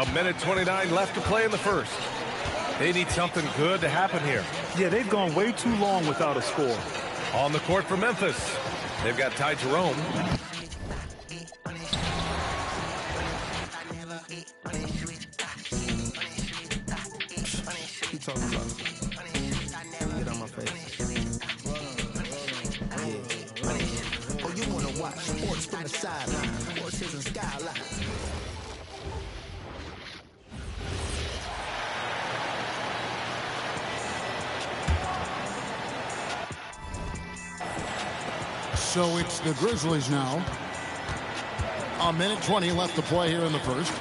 A minute 29 left to play in the first. They need something good to happen here. Yeah, they've gone way too long without a score. On the court for Memphis, they've got Ty Jerome. Get on my face. Oh, you wanna watch sports from the sideline, horses and skyline. So it's the Grizzlies now. A minute 20 left to play here in the first.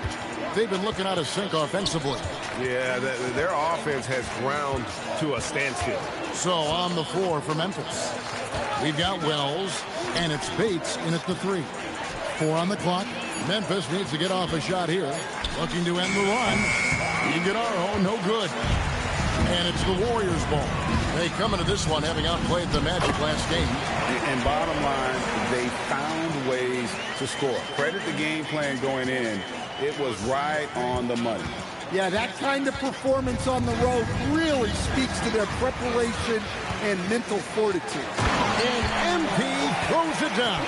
They've been looking out of sync offensively. Yeah, their offense has ground to a standstill. So on the floor for Memphis, we've got Wells, and it's Bates in at the 3. 4 on the clock. Memphis needs to get off a shot here. Looking to end the run. Iguodala, no good. And it's the Warriors' ball. They come into this one having outplayed the Magic last game. And bottom line, they found ways to score. Credit the game plan going in. It was right on the money. Yeah, that kind of performance on the road really speaks to their preparation and mental fortitude. And MP throws it down.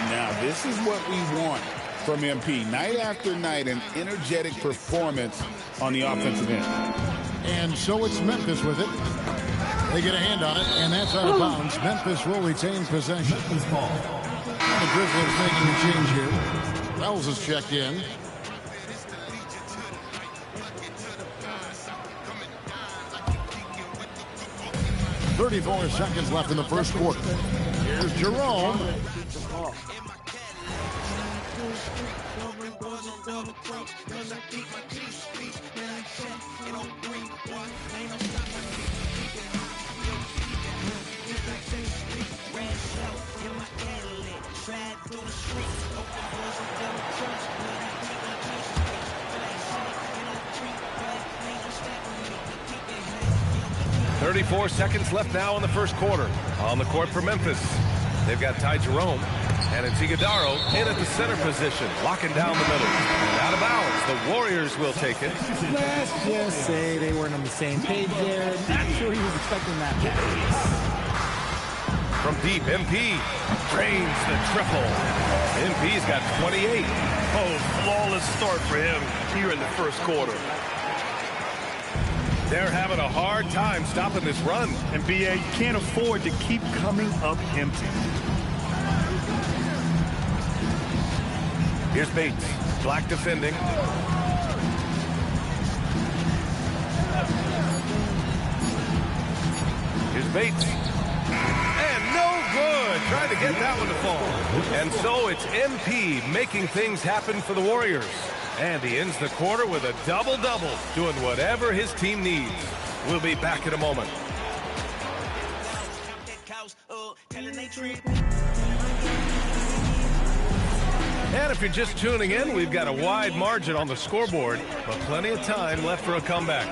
Now, this is what we want from MP. Night after night, an energetic performance on the offensive end. And so it's Memphis with it. They get a hand on it, and that's out of bounds. Memphis will retain possession. The Grizzlies making a change here. Wells is checked in. .34 seconds left in the first quarter. Here's Jerome. .34 seconds left now in the first quarter. On the court for Memphis, they've got Ty Jerome, and it's Iguodala in at the center position, locking down the middle. And out of bounds, the Warriors will take it. Let's just say they weren't on the same page there. Not sure he was expecting that pass. From deep, MP drains the triple. MP's got 28. Oh, flawless start for him here in the first quarter. They're having a hard time stopping this run. And BA, you can't afford to keep coming up empty. Here's Bates. Black defending. Here's Bates. And no good. Trying to get that one to fall. And so it's MP making things happen for the Warriors. And he ends the quarter with a double-double, doing whatever his team needs. We'll be back in a moment. And if you're just tuning in, we've got a wide margin on the scoreboard, but plenty of time left for a comeback.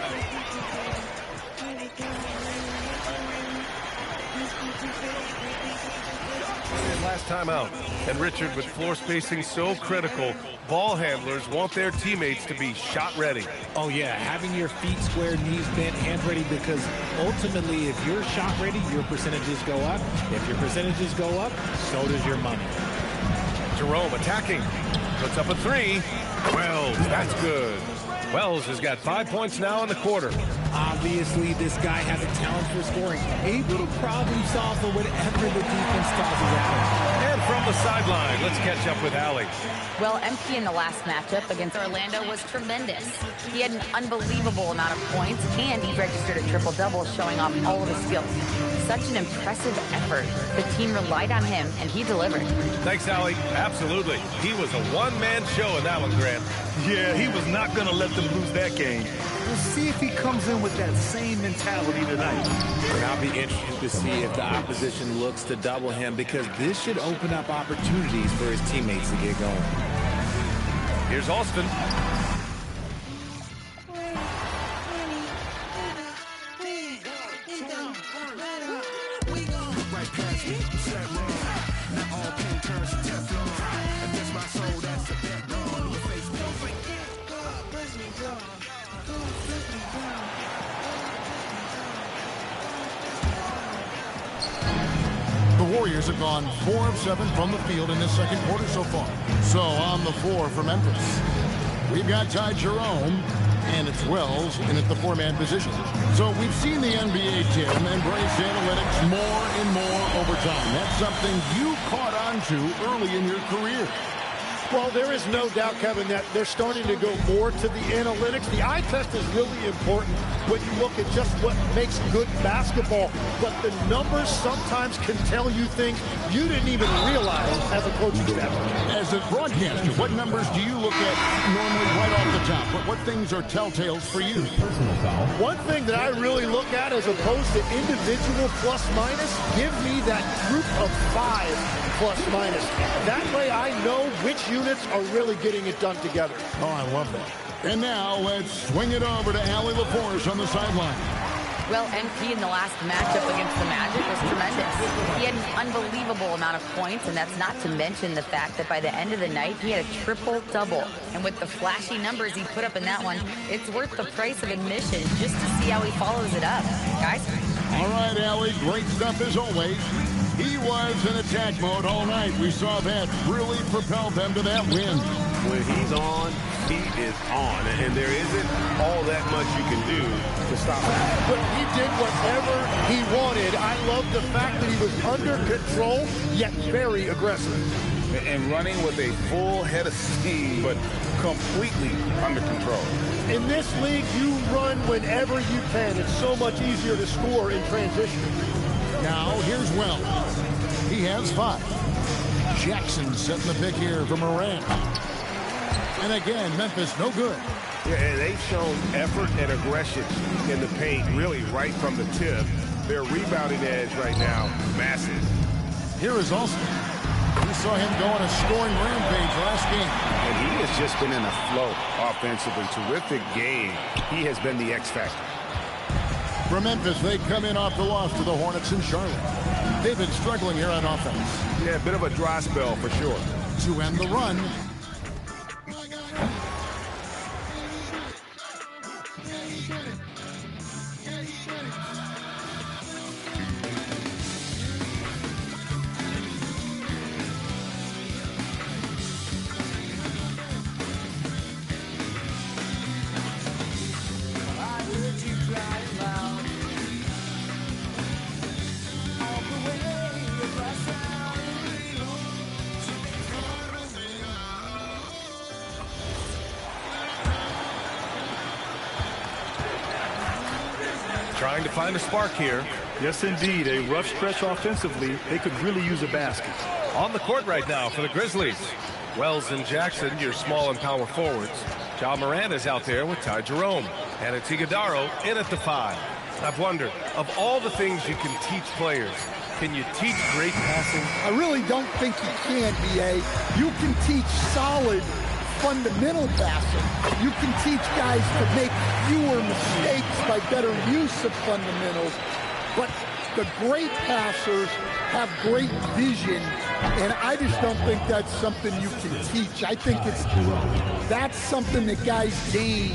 Last time out. And Richard, with floor spacing so critical, ball handlers want their teammates to be shot ready. Oh, yeah, having your feet squared, knees bent, hands ready, because ultimately, if you're shot ready, your percentages go up. If your percentages go up, so does your money. Jerome attacking. Puts up a 3. Wells, that's good. Wells has got 5 points now in the quarter. Obviously, this guy has a talent for scoring, able to problem solve for whatever the defense tosses at him. And from the sideline, let's catch up with Allie. Well, MP in the last matchup against Orlando was tremendous. He had an unbelievable amount of points, and he registered a triple-double, showing off all of his skills. Such an impressive effort. The team relied on him, and he delivered. Thanks, Allie. Absolutely. He was a one-man show in that one, Grant. Yeah, he was not going to let them lose that game. We'll see if he comes in with that same mentality tonight. And I'll be interested to see if the opposition looks to double him, because this should open up opportunities for his teammates to get going. Here's Austin. Warriors have gone 4 of 7 from the field in this second quarter so far. So on the floor for Memphis, we've got Ty Jerome, and it's Wells in at the 4-man position. So we've seen the NBA, Tim, embrace analytics more and more over time. That's something you caught on to early in your career. Well, there is no doubt, Kevin, that they're starting to go more to the analytics. The eye test is really important when you look at just what makes good basketball. But the numbers sometimes can tell you things you didn't even realize as a coaching staff. As a broadcaster, what numbers do you look at normally right off the top? What things are telltales for you? One thing that I really look at as opposed to individual plus-minus, give me that group of 5 plus-minus. That way I know which units are really getting it done together. Oh, I love that. And now let's swing it over to Allie LaForce on the sideline. Well, NP in the last matchup against the Magic was tremendous. He had an unbelievable amount of points, and that's not to mention the fact that by the end of the night, he had a triple-double. And with the flashy numbers he put up in that one, it's worth the price of admission just to see how he follows it up. Guys? All right, Allie, great stuff as always. He was in attack mode all night. We saw that really propel them to that win. When he's on, he is on. And there isn't all that much you can do to stop him. But he did whatever he wanted. I love the fact that he was under control, yet very aggressive. And running with a full head of steam, but completely under control. In this league, you run whenever you can. It's so much easier to score in transition. Now, here's Wells. He has 5. Jackson setting the pick here for Morant. And again, Memphis no good. Yeah, and they've shown effort and aggression in the paint, really right from the tip. Their rebounding edge right now, massive. Here is Austin. We saw him go on a scoring rampage last game. And he has just been in a flow offensively. Terrific game. He has been the X factor. For Memphis, they come in off the loss to the Hornets in Charlotte. They've been struggling here on offense. Yeah, a bit of a dry spell for sure. To end the run, Trying to find a spark here. Yes, indeed. A rough stretch offensively. They could really use a basket. On the court right now for the Grizzlies. Wells and Jackson, your small and power forwards. Ja Morant is out there with Ty Jerome. And it's Iguodala in at the 5. I've wondered, of all the things you can teach players, can you teach great passing? I really don't think you can, B.A. You can teach solid fundamental passing. You can teach guys to make fewer mistakes by better use of fundamentals. But the great passers have great vision, and I just don't think that's something you can teach. I think that's something that guys gain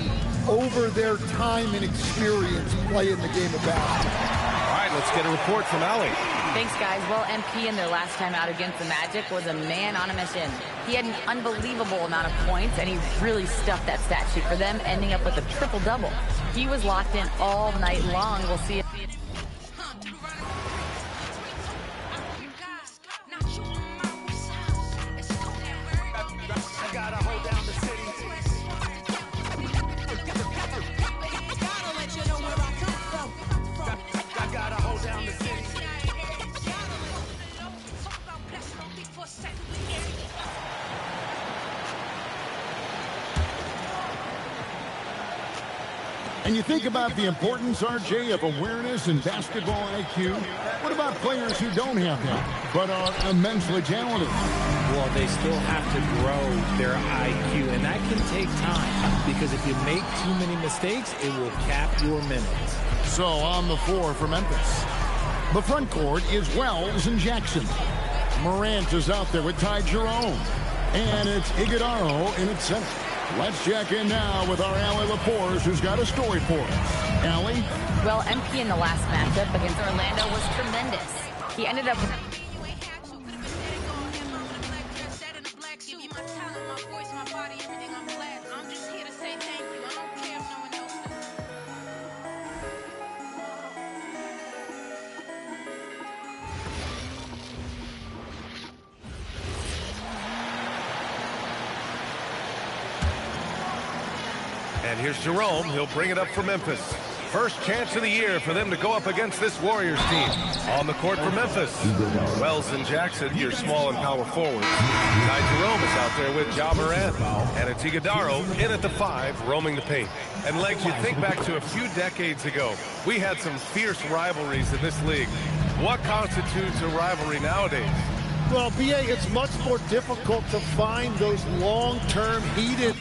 over their time and experience playing the game of basketball. All right, let's get a report from Allie. Thanks, guys. Well, MP in their last time out against the Magic was a man on a mission. He had an unbelievable amount of points, and he really stuffed that stat sheet for them, ending up with a triple-double. He was locked in all night long. We'll see if... And you think about the importance, RJ, of awareness and basketball IQ. What about players who don't have that, but are immensely talented? Well, they still have to grow their IQ, and that can take time, because if you make too many mistakes, it will cap your minutes. So on the floor for Memphis, the front court is Wells and Jackson. Morant is out there with Ty Jerome. And it's Iguodala in its center. Let's check in now with our Allie LaForce, who's got a story for us. Allie? Well, MP in the last matchup against Orlando was tremendous. He ended up with... And here's Jerome. He'll bring it up for Memphis. First chance of the year for them to go up against this Warriors team. On the court for Memphis, Wells and Jackson, your small and power forwards. Ty Jerome is out there with Ja Morant. And it's Iguodaro in at the 5, roaming the paint. And Legs, you think back to a few decades ago, we had some fierce rivalries in this league. What constitutes a rivalry nowadays? Well, B.A., it's much more difficult to find those long-term heated...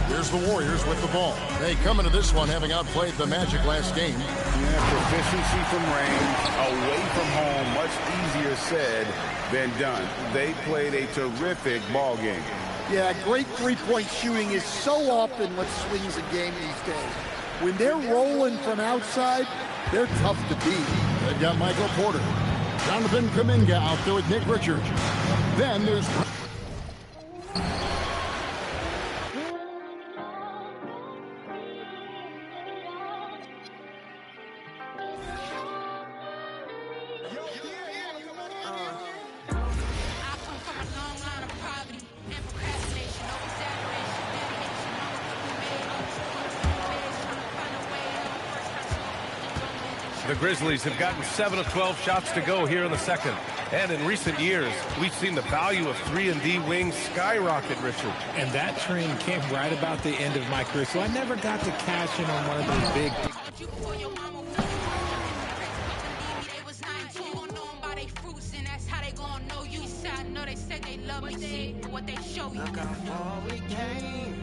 Here's the Warriors with the ball. They come into this one having outplayed the Magic last game. Yeah, proficiency from range, away from home, much easier said than done. They played a terrific ball game. Yeah, great three-point shooting is so often what swings a game these days. When they're rolling from outside, they're tough to beat. They've got Michael Porter. Jonathan Kuminga out there with Nick Richards. Then there's... The Grizzlies have gotten 7 of 12 shots to go here in the second. And in recent years, we've seen the value of 3-and-D wings skyrocket, Richard. And that trend came right about the end of my career, so I never got to cash in on one of those big... Look how far we came.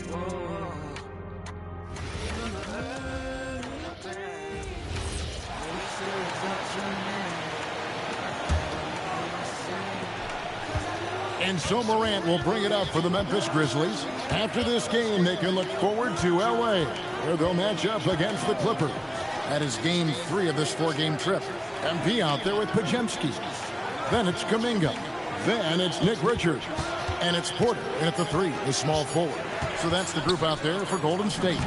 Whoa. And so Morant will bring it up for the Memphis Grizzlies. After this game, they can look forward to L.A., where they'll match up against the Clippers. That is game 3 of this 4-game trip. MP out there with Pajemski. Then it's Kuminga. Then it's Nick Richards. And it's Porter at the 3, the small forward. So that's the group out there for Golden State.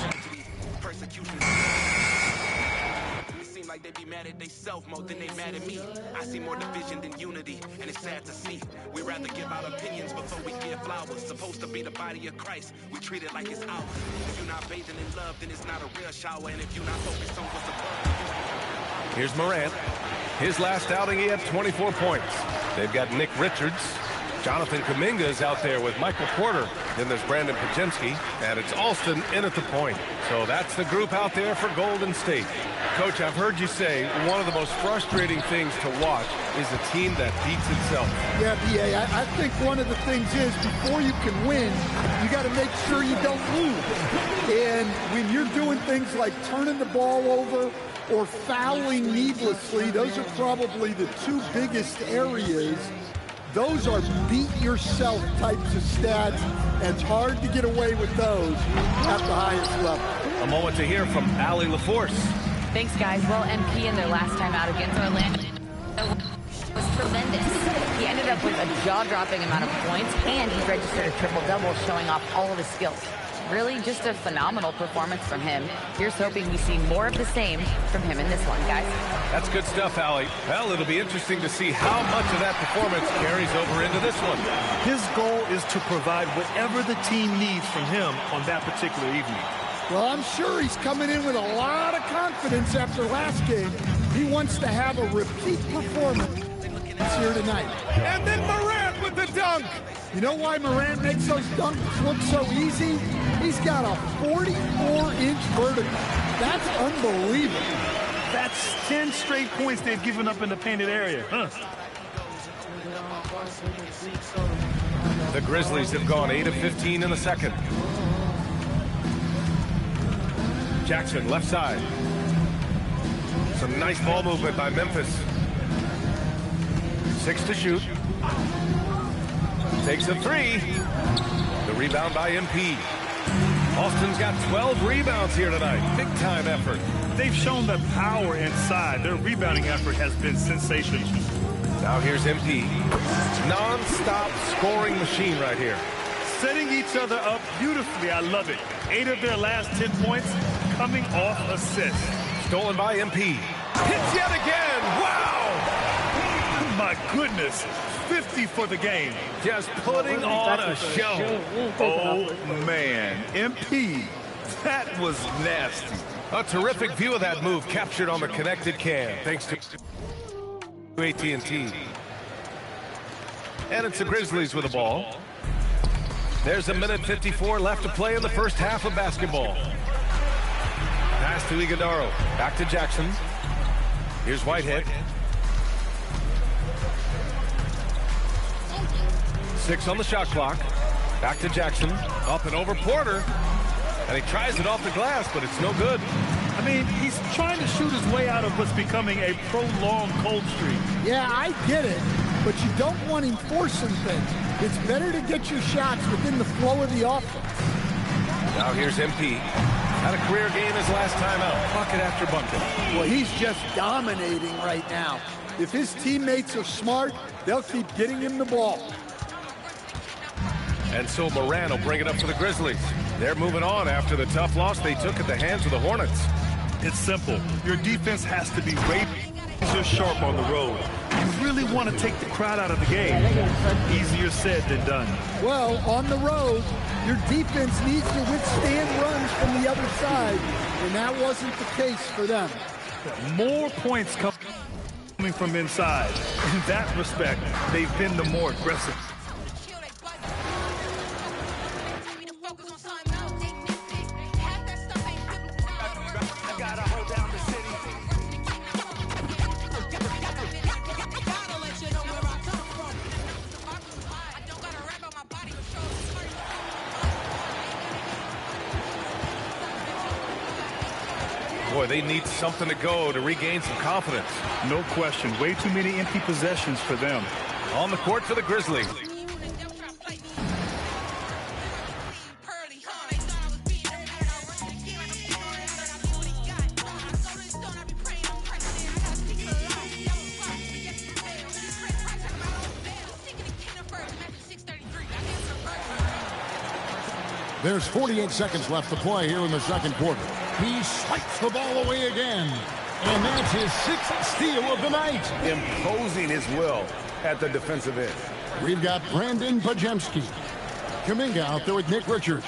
They be mad at they self more than they mad at me. I see more division than unity, and it's sad to see. We rather give out opinions before we give flowers. Supposed to be the body of Christ, we treat it like it's ours. If you're not bathing in love, then it's not a real shower. And if you're not focused on what's above, here's Morant. His last outing, he had 24 points. They've got Nick Richards. Jonathan Kuminga is out there with Michael Porter. Then there's Brandon Pajemski, and it's Alston in at the point. So that's the group out there for Golden State. Coach, I've heard you say one of the most frustrating things to watch is a team that beats itself. Yeah, B.A., I think one of the things is before you can win, you got to make sure you don't lose. And when you're doing things like turning the ball over or fouling needlessly, those are probably the 2 biggest areas. Those are beat-yourself types of stats, and it's hard to get away with those at the highest level. A moment to hear from Allie LaForce. Thanks, guys. Well, MP in their last time out against Orlando was tremendous. He ended up with a jaw-dropping amount of points, and he registered a triple-double, showing off all of his skills. Really just a phenomenal performance from him. Here's hoping we see more of the same from him in this one, guys. That's good stuff, Allie. Well, it'll be interesting to see how much of that performance carries over into this one. His goal is to provide whatever the team needs from him on that particular evening. Well, I'm sure he's coming in with a lot of confidence after last game. He wants to have a repeat performance here tonight. And then Morant with the dunk. You know why Morant makes those dunks look so easy? He's got a 44-inch vertical. That's unbelievable. That's 10 straight points they've given up in the painted area. Huh. The Grizzlies have gone 8 of 15 in the second. Jackson, left side. Some nice ball movement by Memphis. 6 to shoot. Takes a 3. The rebound by MP. Austin's got 12 rebounds here tonight. Big time effort. They've shown the power inside. Their rebounding effort has been sensational. Now here's MP. Non-stop scoring machine right here. Setting each other up beautifully. I love it. 8 of their last 10 points coming off assists. Stolen by MP. Hits yet again. Wow! My goodness. 50 for the game. Just putting on a show. Oh, man. MP, that was nasty. A terrific view of that move captured on the connected cam, thanks to AT&T. And it's the Grizzlies with the ball. There's a minute 54 left to play in the first half of basketball. Pass to Iguodaro. Back to Jackson. Here's Whitehead. 6 on the shot clock. Back to Jackson. Up and over Porter. And he tries it off the glass, but it's no good. I mean, he's trying to shoot his way out of what's becoming a prolonged cold streak. Yeah, I get it, but you don't want him forcing things. It's better to get your shots within the flow of the offense. Now here's MP. Had a career game his last time out. Bucket after bucket. Well, he's just dominating right now. If his teammates are smart, they'll keep getting him the ball. And so Moran will bring it up for the Grizzlies. They're moving on after the tough loss they took at the hands of the Hornets. It's simple. Your defense has to be razor sharp on the road. You really want to take the crowd out of the game. Easier said than done. Well, on the road, your defense needs to withstand runs from the other side, and that wasn't the case for them. More points coming from inside. In that respect, they've been the more aggressive. Boy, they need something to go to regain some confidence. No question. Way too many empty possessions for them. On the court for the Grizzlies. There's 48 seconds left to play here in the second quarter. He swipes the ball away again. And that's his 6th steal of the night. Imposing his will at the defensive end. We've got Brandon Pajemski. Kuminga out there with Nick Richards.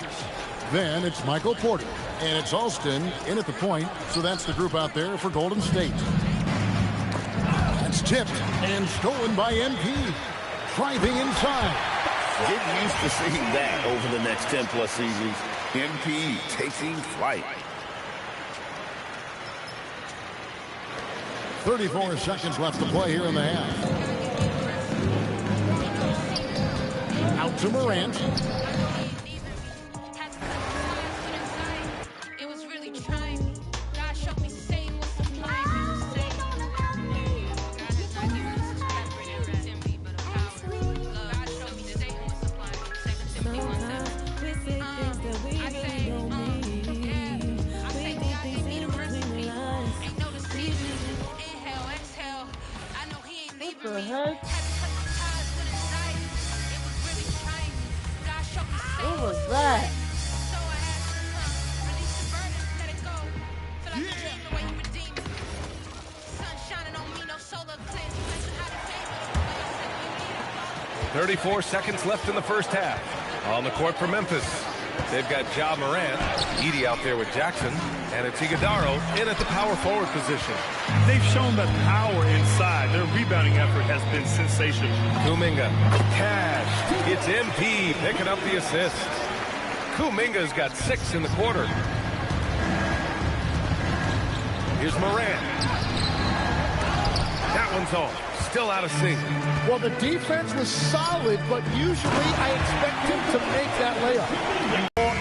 Then it's Michael Porter. And it's Alston in at the point. So that's the group out there for Golden State. That's tipped and stolen by MP. Driving inside. Get used to seeing that over the next 10-plus seasons. MP taking flight. 34 seconds left to play here in the half. Out to Morant. What the heck? 34 seconds left in the first half. On the court for Memphis, they've got Ja Morant, Edey out there with Jackson, and it's Iguodaro in at the power forward position. They've shown that power inside. Their rebounding effort has been sensational. Kuminga, cash. It's MP picking up the assist. Kuminga's got 6 in the quarter. Here's Morant. That one's off. Still out of sync. Well, the defense was solid, but usually I expect him to make that layup.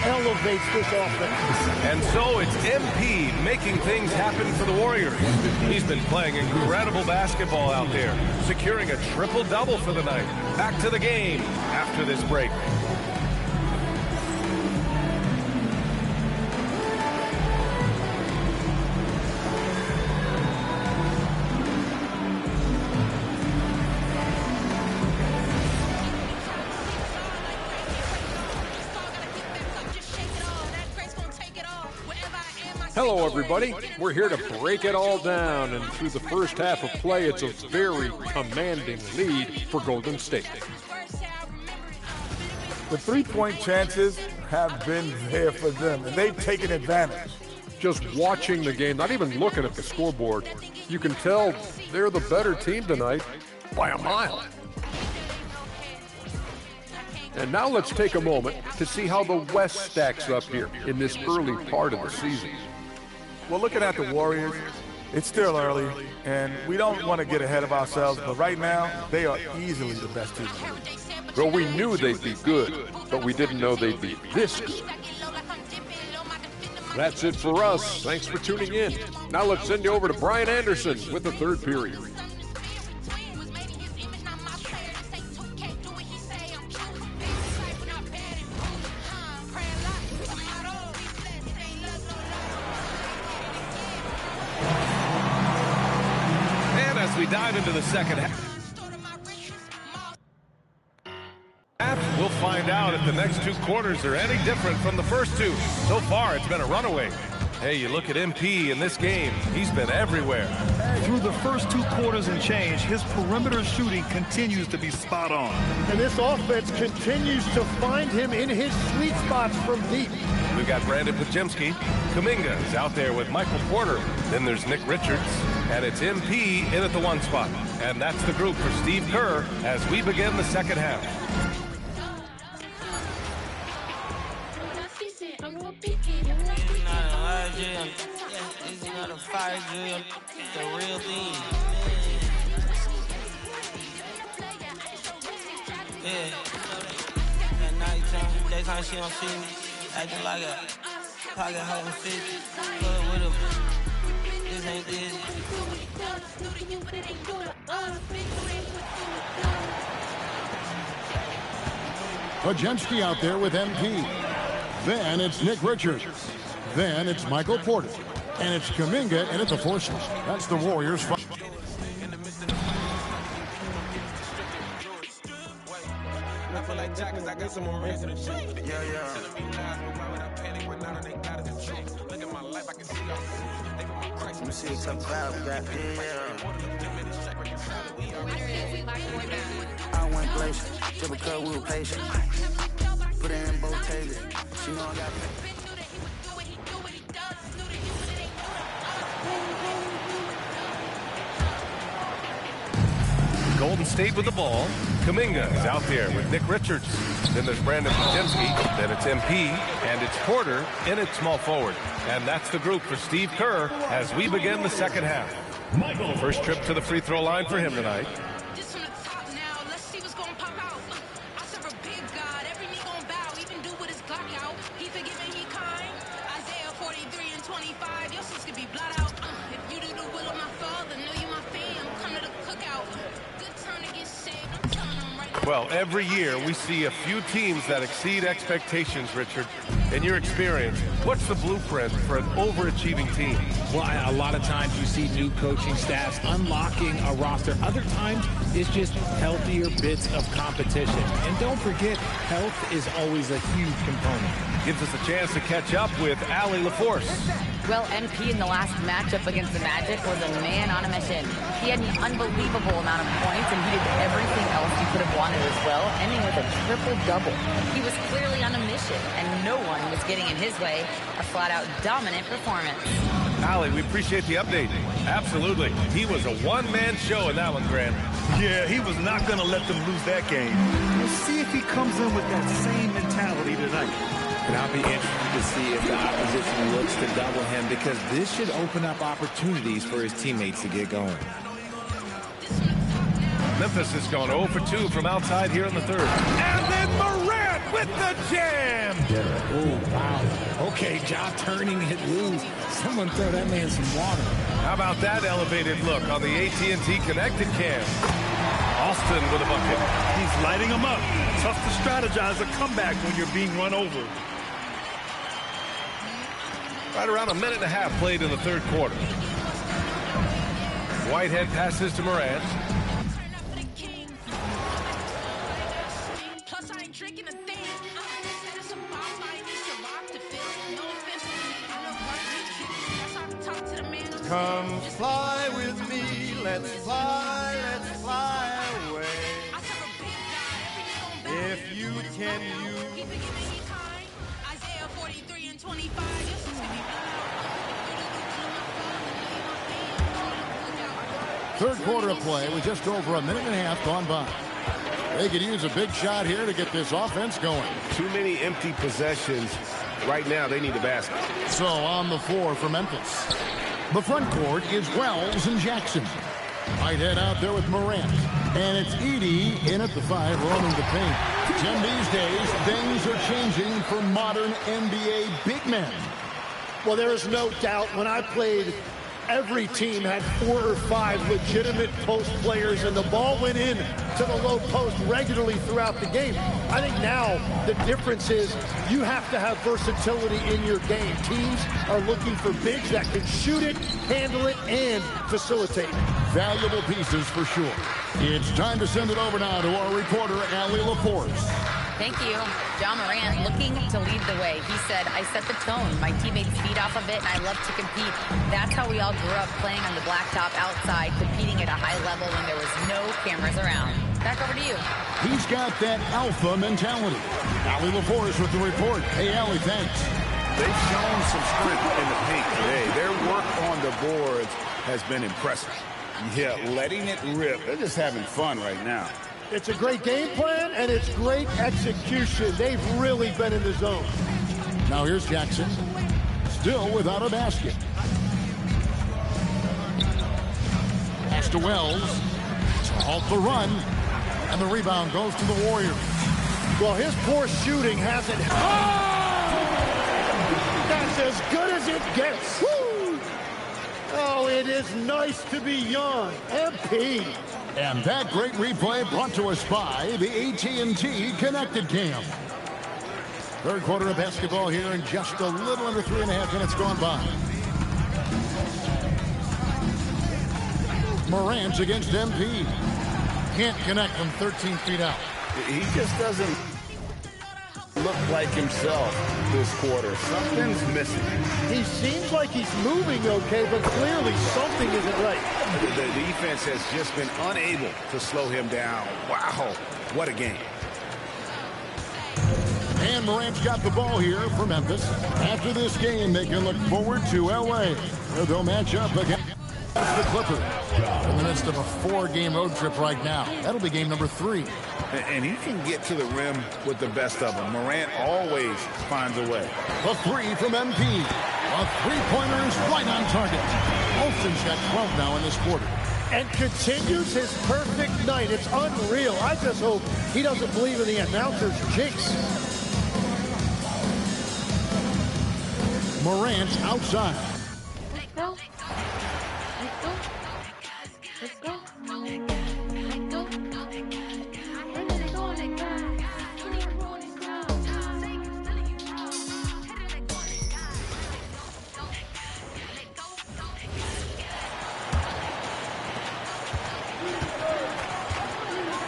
Elevates this offense. And so it's MP making things happen for the Warriors. He's been playing incredible basketball out there, securing a triple-double for the night. Back to the game after this break. Hello, everybody. We're here to break it all down, and through the first half of play, it's a very commanding lead for Golden State. The three-point chances have been there for them, and they've taken advantage. Just watching the game, not even looking at the scoreboard, you can tell they're the better team tonight by a mile. And now let's take a moment to see how the West stacks up here in this early part of the season. Well, looking at the Warriors, it's still early, and we don't want to get ahead of ourselves, but right now, they are easily the best team. Well, we knew they'd be good, but we didn't know they'd be this good. That's it for us. Thanks for tuning in. Now let's send you over to Brian Anderson with the third period. We dive into the second half. We'll find out if the next 2 quarters are any different from the first 2. So far, it's been a runaway. Hey, you look at MP in this game. He's been everywhere. Through the first 2 quarters and change, his perimeter shooting continues to be spot on. And this offense continues to find him in his sweet spots from deep. We've got Brandon Podziemski. Kuminga is out there with Michael Porter. Then there's Nick Richards. And it's MP in at the 1 spot. And that's the group for Steve Kerr as we begin the second half. The real thing. Yeah. At nighttime, daytime she don't see me. Acting like a pocket holding 50. Good with him. This ain't this. Podziemski out there with MP. Then it's Nick Richards. Then it's Michael Porter. And it's Kuminga in at the 4 slot. That's the Warriors. I went glacier, just because we were patient. Put it in both tables. She know I got Golden State with the ball. Kuminga is out there with Nick Richards. Then there's Brandon Podziemski. Then it's MP. And it's Porter in at small forward. And that's the group for Steve Kerr as we begin the second half. First trip to the free throw line for him tonight. Well, every year we see a few teams that exceed expectations, Richard. In your experience, what's the blueprint for an overachieving team? Well, a lot of times you see new coaching staffs unlocking a roster. Other times it's just healthier bits of competition. And don't forget, health is always a huge component. Gives us a chance to catch up with Allie LaForce. Well, MP in the last matchup against the Magic was a man on a mission. He had an unbelievable amount of points, and he did everything else he could have wanted as well, ending with a triple-double. He was clearly on a mission, and no one was getting in his way. A flat-out dominant performance. Allie, we appreciate the update. Absolutely. He was a one-man show in that one, Grant. Yeah, he was not going to let them lose that game. We'll see if he comes in with that same mentality tonight. And I'll be interested to see if the opposition looks to double him, because this should open up opportunities for his teammates to get going. Memphis has gone 0 for 2 from outside here in the third. And then Morant with the jam. Oh, wow. Okay, Ja turning it loose. Someone throw that man some water. How about that elevated look on the AT&T connected cam? Austin with a bucket. He's lighting them up. Tough to strategize a comeback when you're being run over. Right around a minute and a half played in the third quarter. Whitehead passes to Morant. Come fly with me, let's fly away. If you can, you. Isaiah 43 and 25. Third quarter of play with just over a minute and a half gone by. They could use a big shot here to get this offense going. Too many empty possessions. Right now, they need the basket. So on the floor for Memphis. The front court is Wells and Jackson. Whitehead out there with Morant. And it's Edey in at the 5, roaming the paint. Jim, these days, things are changing for modern NBA big men. Well, there is no doubt when I played, every team had 4 or 5 legitimate post players, and the ball went in to the low post regularly throughout the game. I think now the difference is you have to have versatility in your game. Teams are looking for bigs that can shoot it, handle it, and facilitate. Valuable pieces for sure. It's time to send it over now to our reporter, Allie LaForce. Thank you. John Morant looking to lead the way. He said, I set the tone. My teammates feed off of it, and I love to compete. That's how we all grew up, playing on the blacktop outside, competing at a high level when there was no cameras around. Back over to you. He's got that alpha mentality. Allie LaForce with the report. Hey, Allie, thanks. They've shown some strength in the paint today. Their work on the boards has been impressive. Yeah, letting it rip. They're just having fun right now. It's a great game plan, and it's great execution. They've really been in the zone. Now here's Jackson, still without a basket. Pass to Wells to halt the run, and the rebound goes to the Warriors. Well, his poor shooting hasn't... That's as good as it gets. Woo! Oh, it is nice to be young. MP. And that great replay brought to us by the AT&T Connected Cam. Third quarter of basketball here in just a little under 3.5 minutes gone by. Morant against MP. Can't connect from 13 feet out. He just doesn't look like himself this quarter. Something's missing. He seems like he's moving okay, but clearly something isn't right. The defense has just been unable to slow him down. Wow, what a game. And Morant's got the ball here for Memphis. After this game, they can look forward to L.A., where they'll match up against the Clippers. In the midst of a 4-game road trip right now. That'll be game number 3. And he can get to the rim with the best of them. Morant always finds a way. A 3 from MP. A three-pointer is right on target. Olsen's got 12 now in this quarter. And continues his perfect night. It's unreal. I just hope he doesn't believe in the announcer's jinx. Morant's outside. Let's go. Let's go. Let's go. Let's go.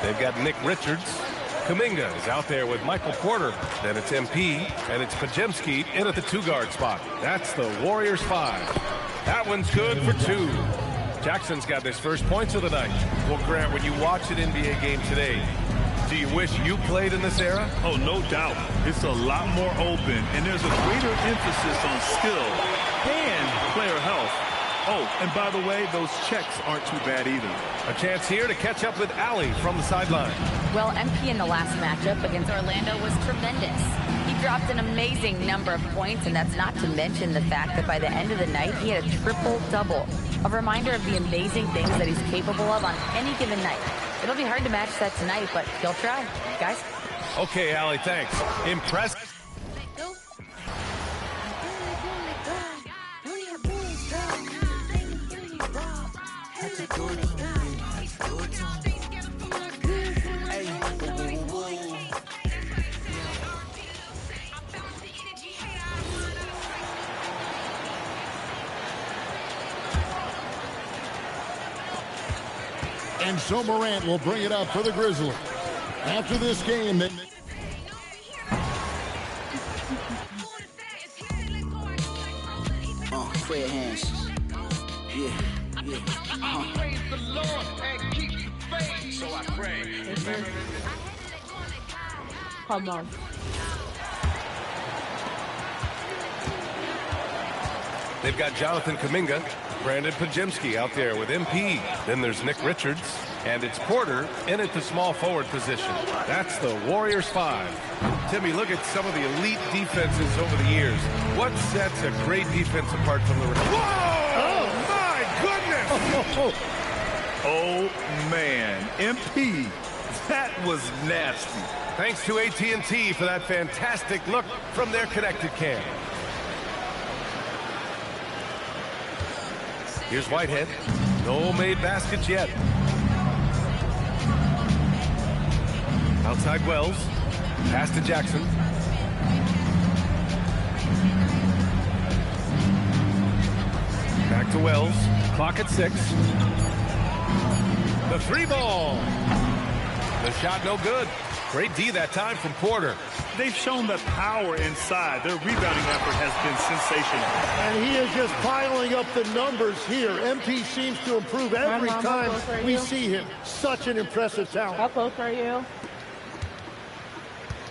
They've got Nick Richards Kuminga is out there with Michael Porter. Then it's MP, and it's Podziemski in at the 2-guard spot. That's the Warriors 5. That one's good for 2. Jackson's got his first points of the night. Well, Grant, when you watch an NBA game today, do you wish you played in this era? Oh, no doubt. It's a lot more open, and there's a greater emphasis on skill and player health. Oh, and by the way, those checks aren't too bad either. A chance here to catch up with Allie from the sideline. Well, MP in the last matchup against Orlando was tremendous. He dropped an amazing number of points, and that's not to mention the fact that by the end of the night, he had a triple-double. A reminder of the amazing things that he's capable of on any given night. It'll be hard to match that tonight, but he'll try. Guys? Okay, Allie, thanks. Impressed. And so Morant will bring it up for the Grizzlies. After this game, Fred hands. Yeah. Praise the Lord and keep faith. So I pray. Come on. They've got Jonathan Kuminga, Brandon Podziemski out there with MP. Then there's Nick Richards, and it's Porter in at the small forward position. That's the Warriors 5. Timmy, look at some of the elite defenses over the years. What sets a great defense apart from the rest? Whoa! Oh, my goodness! Oh, man. MP, that was nasty. Thanks to AT&T for that fantastic look from their connected cam. Here's Whitehead. No made baskets yet. Outside Wells. Pass to Jackson. Back to Wells. Clock at 6. The 3 ball. The shot no good. Great D that time from Porter. They've shown the power inside. Their rebounding effort has been sensational. And he is just piling up the numbers here. MP seems to improve every time we see him. Such an impressive talent. How close are you?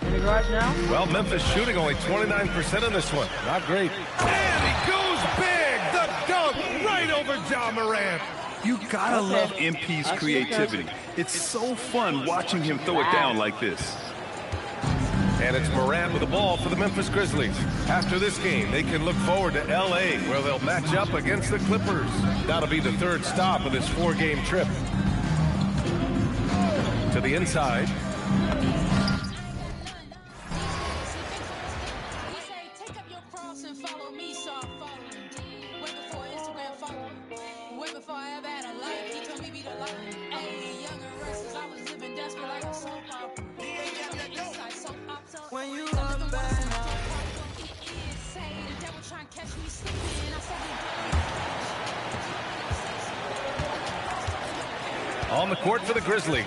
In the garage now? Well, Memphis shooting only 29% in this one. Not great. And he goes big. The dunk right over Ja Morant. You gotta love MP's creativity. It's so fun watching him throw it down like this. And it's Morant with the ball for the Memphis Grizzlies. After this game, they can look forward to L.A., where they'll match up against the Clippers. That'll be the 3rd stop of this 4-game trip. To the inside. When you up bad now. On the court for the Grizzlies.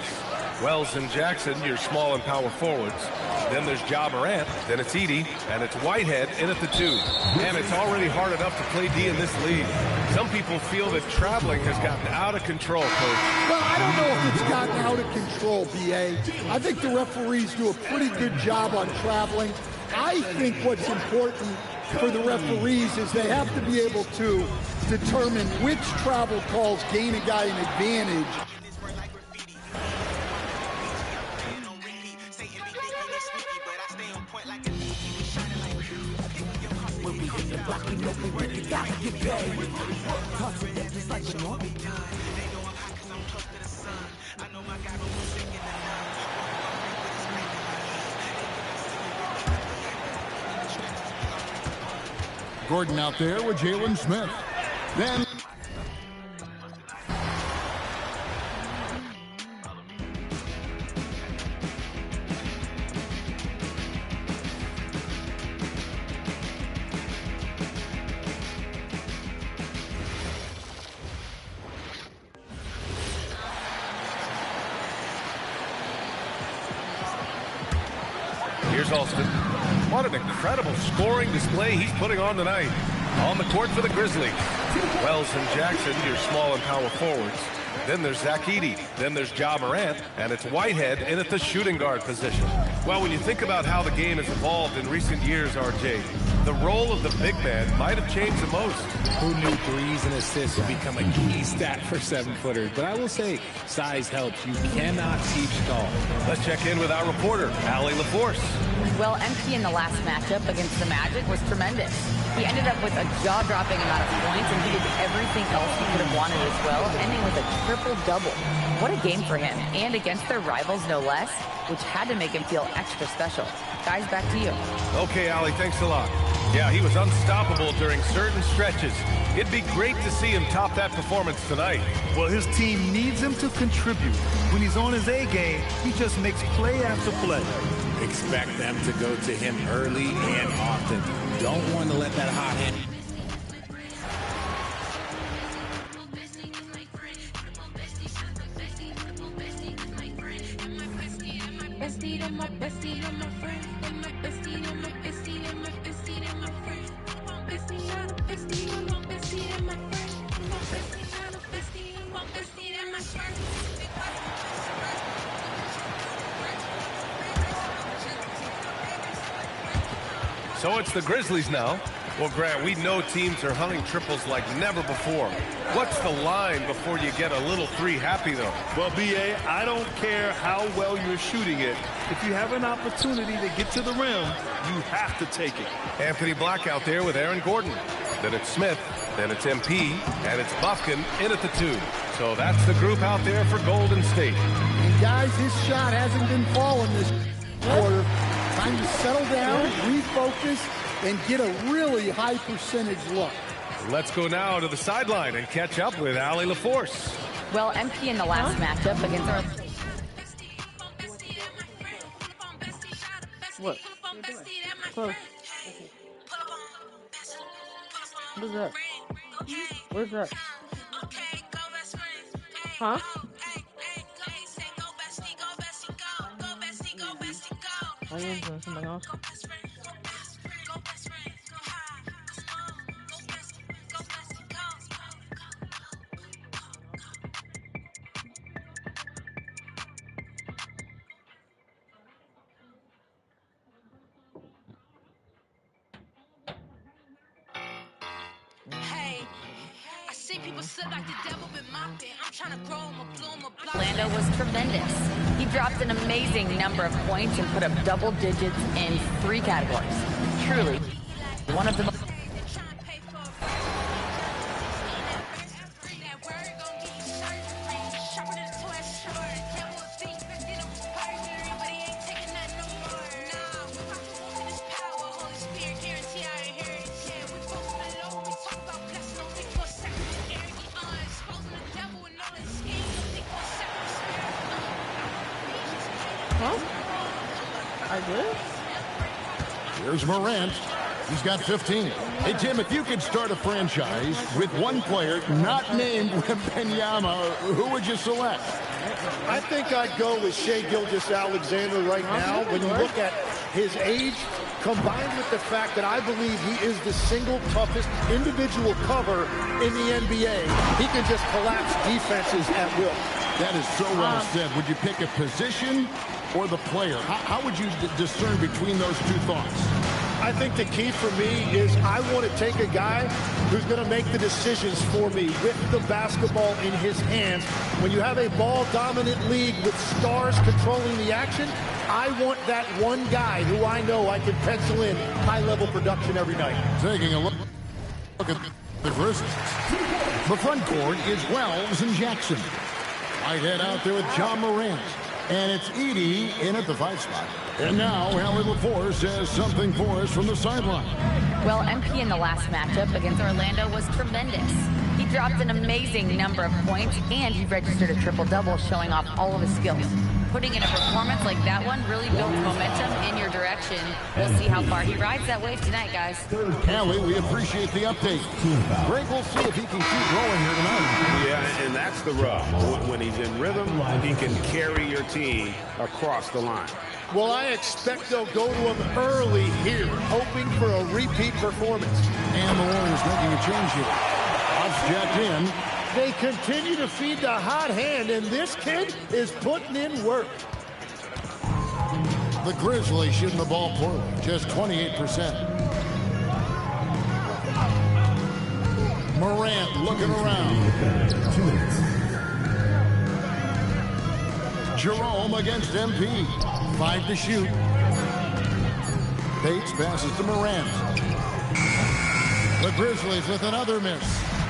Wells and Jackson, your small and power forwards. Then there's Ja Morant. Then it's Edey. And it's Whitehead in at the 2. And it's already hard enough to play D in this league. Some people feel that traveling has gotten out of control, Coach. Well, I don't know if it's gotten out of control, B.A. I think the referees do a pretty good job on traveling. I think what's important for the referees is they have to be able to determine which travel calls gain a guy an advantage. Gordon out there with Jalen Smith. Then Here's Alston. What an incredible scoring display he's putting on tonight. On the court for the Grizzlies. Wells and Jackson, your small and power forwards. Then there's Zach Edey. Then there's Ja Morant. And it's Whitehead in at the shooting guard position. Well, when you think about how the game has evolved in recent years, RJ, the role of the big man might have changed the most. Who knew threes and assists would become a key stat for 7-footers? But I will say, size helps. You cannot teach tall. Let's check in with our reporter, Allie LaForce. Well, MP in the last matchup against the Magic was tremendous. He ended up with a jaw-dropping amount of points, and he did everything else he could have wanted as well, ending with a triple-double. What a game for him, and against their rivals, no less, which had to make him feel extra special. Guys, back to you. Okay, Allie, thanks a lot. Yeah, he was unstoppable during certain stretches. It'd be great to see him top that performance tonight. Well, his team needs him to contribute. When he's on his A game, he just makes play after play. Expect them to go to him early and often. Don't want to let that hot hand. So it's the Grizzlies now. Well, Grant, we know teams are hunting triples like never before. What's the line before you get a little three happy, though? Well, B.A., I don't care how well you're shooting it. If you have an opportunity to get to the rim, you have to take it. Anthony Black out there with Aaron Gordon. Then it's Smith. Then it's MP. And it's Buffkin in at the 2. So that's the group out there for Golden State. And guys, his shot hasn't been falling this quarter. Time to settle down, refocus, and get a really high percentage look. Let's go now to the sideline and catch up with Allie LaForce. Well, MP in the last matchup against our... What? Close. What is that? What is that? Huh? Are you doing something else? Hey, I see people sit like the devil been mopping. I'm trying to grow them a bloom a block. Orlando was tremendous. He dropped an amazing number of points and put up double digits in 3 categories. Truly, one of the most... Here's Morant. He's got 15. Hey, Tim, if you could start a franchise with one player not named Wembanyama, who would you select? I think I'd go with Shai Gilgeous-Alexander right now. When you look at his age, combined with the fact that I believe he is the single toughest individual cover in the NBA, he can just collapse defenses at will. That is so well said. Would you pick a position or the player? How would you discern between those two thoughts? I think the key for me is I want to take a guy who's going to make the decisions for me with the basketball in his hands. When you have a ball-dominant league with stars controlling the action, I want that one guy who I know I can pencil in high-level production every night. Taking a look at the Grizzlies. The front court is Wells and Jackson. Whitehead out there with Ja Morant. And it's Edey in at the 5 spot. And now, Allie LaForce has something for us from the sideline. Well, MP in the last matchup against Orlando was tremendous. He dropped an amazing number of points, and he registered a triple-double, showing off all of his skills. Putting in a performance like that one really builds momentum in your direction. direction. We'll see how far he rides that wave tonight, guys. Callie, we appreciate the update. Greg, we'll see if he can keep rolling here tonight. Yeah, and that's the rub. When he's in rhythm, he can carry your team across the line. Well, I expect they'll go to him early here, hoping for a repeat performance. And the Warriors making a change here. Off jacked in. They continue to feed the hot hand, and this kid is putting in work. The Grizzlies shooting the ball poorly, just 28%. Morant looking around. Jerome against MP. 5 to shoot. Bates passes to Morant. The Grizzlies with another miss.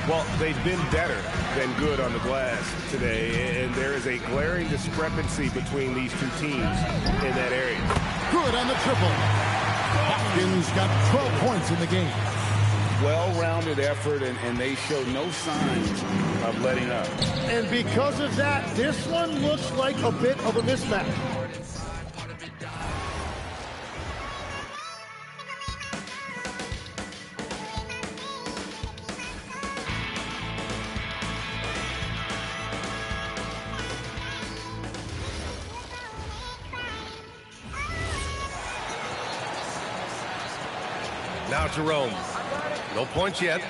Well, they've been better than good on the glass today, and there is a glaring discrepancy between these two teams in that area. Good on the triple. Hopkins got 12 points in the game. Well-rounded effort, and they show no signs of letting up. And because of that, this one looks like a bit of a mismatch. Now Jerome. No points yet.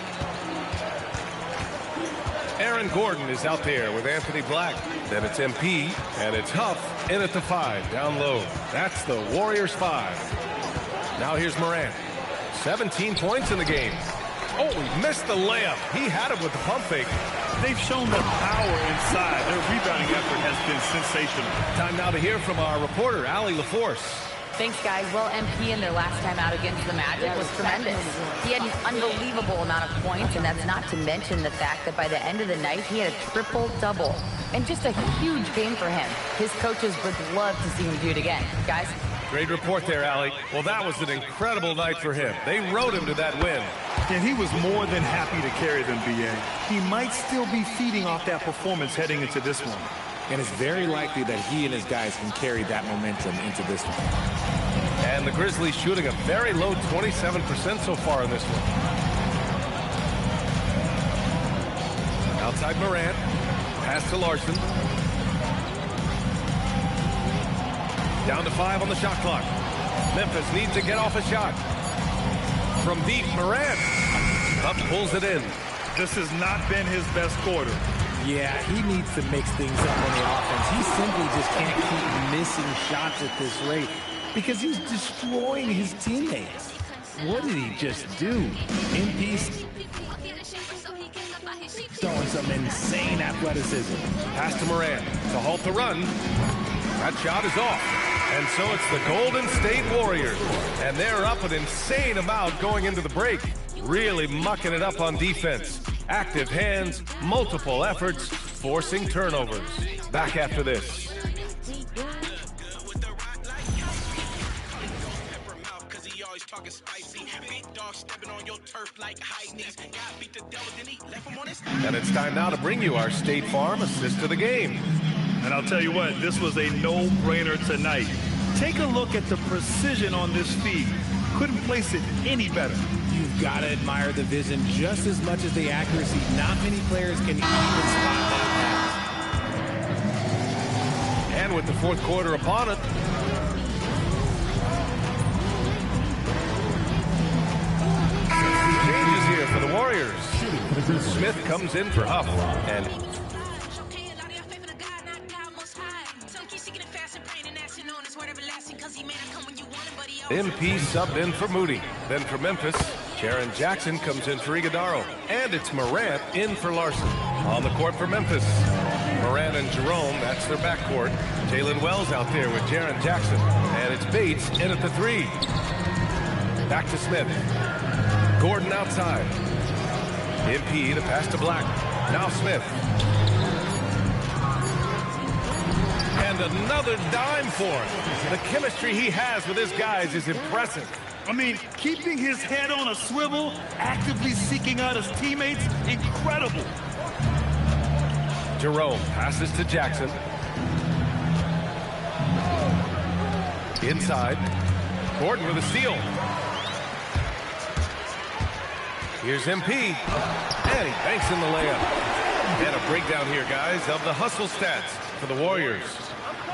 Aaron Gordon is out there with Anthony Black. Then it's MP, and it's Huff in at the 5, down low. That's the Warriors 5. Now here's Morant. 17 points in the game. Oh, he missed the layup. He had it with the pump fake. They've shown the power inside. Their rebounding effort has been sensational. Time now to hear from our reporter, Allie LaForce. Thanks, guys. Well, MP in their last time out against the Magic was tremendous. He had an unbelievable amount of points, and that's not to mention the fact that by the end of the night, he had a triple-double. And just a huge game for him. His coaches would love to see him do it again. Guys? Great report there, Allie. Well, that was an incredible night for him. They rode him to that win. And he was more than happy to carry them, B.A. He might still be feeding off that performance heading into this one. And it's very likely that he and his guys can carry that momentum into this one. And the Grizzlies shooting a very low 27% so far in this one. Outside Morant. Pass to Larson. Down to 5 on the shot clock. Memphis needs to get off a shot. From deep, Morant. Up pulls it in. This has not been his best quarter. Yeah, he needs to mix things up on the offense. He simply just can't keep missing shots at this rate because he's destroying his teammates. What did he just do? MP's showing some insane athleticism. Pass to Morant to halt the run. That shot is off. And so it's the Golden State Warriors. And they're up an insane amount going into the break. Really mucking it up on defense. Active hands, multiple efforts, forcing turnovers. Back after this. And it's time now to bring you our State Farm assist of the game. And I'll tell you what, this was a no-brainer tonight. Take a look at the precision on this feed. Couldn't place it any better. You've got to admire the vision just as much as the accuracy. Not many players can even spot that pass. And with the fourth quarter upon it, changes here for the Warriors. Smith comes in for Huff, and MP subbed in for Moody. Then for Memphis, Jaren Jackson comes in for Iguodaro. And it's Morant in for Larson. On the court for Memphis, Morant and Jerome, that's their backcourt. Jalen Wells out there with Jaren Jackson. And it's Bates in at the 3. Back to Smith. Gordon outside. MP to pass to Black. Now Smith. And another dime for him. The chemistry he has with his guys is impressive. I mean, keeping his head on a swivel, actively seeking out his teammates, incredible. Jerome passes to Jackson. Inside. Gordon with a steal. Here's MP. And he banks in the layup. And a breakdown here, guys, of the hustle stats for the Warriors.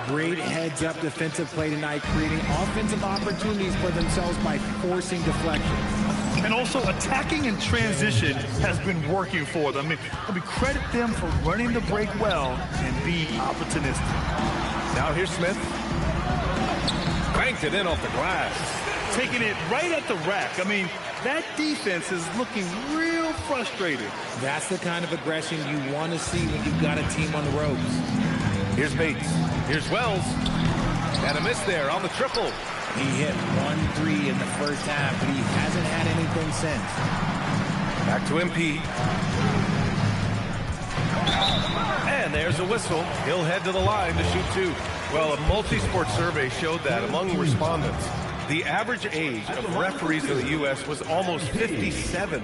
Great heads-up defensive play tonight, creating offensive opportunities for themselves by forcing deflections. And also attacking in transition has been working for them. I mean, credit them for running the break well and being opportunistic. Now here's Smith. Banked it in off the glass. Taking it right at the rack. I mean, that defense is looking real frustrated. That's the kind of aggression you want to see when you've got a team on the ropes. Here's Bates. Here's Wells. And a miss there on the triple. He hit 1-3 in the first half, but he hasn't had anything since. Back to MP. And there's a whistle. He'll head to the line to shoot two. Well, a multi-sport survey showed that among respondents, the average age of referees in the U.S. was almost 57.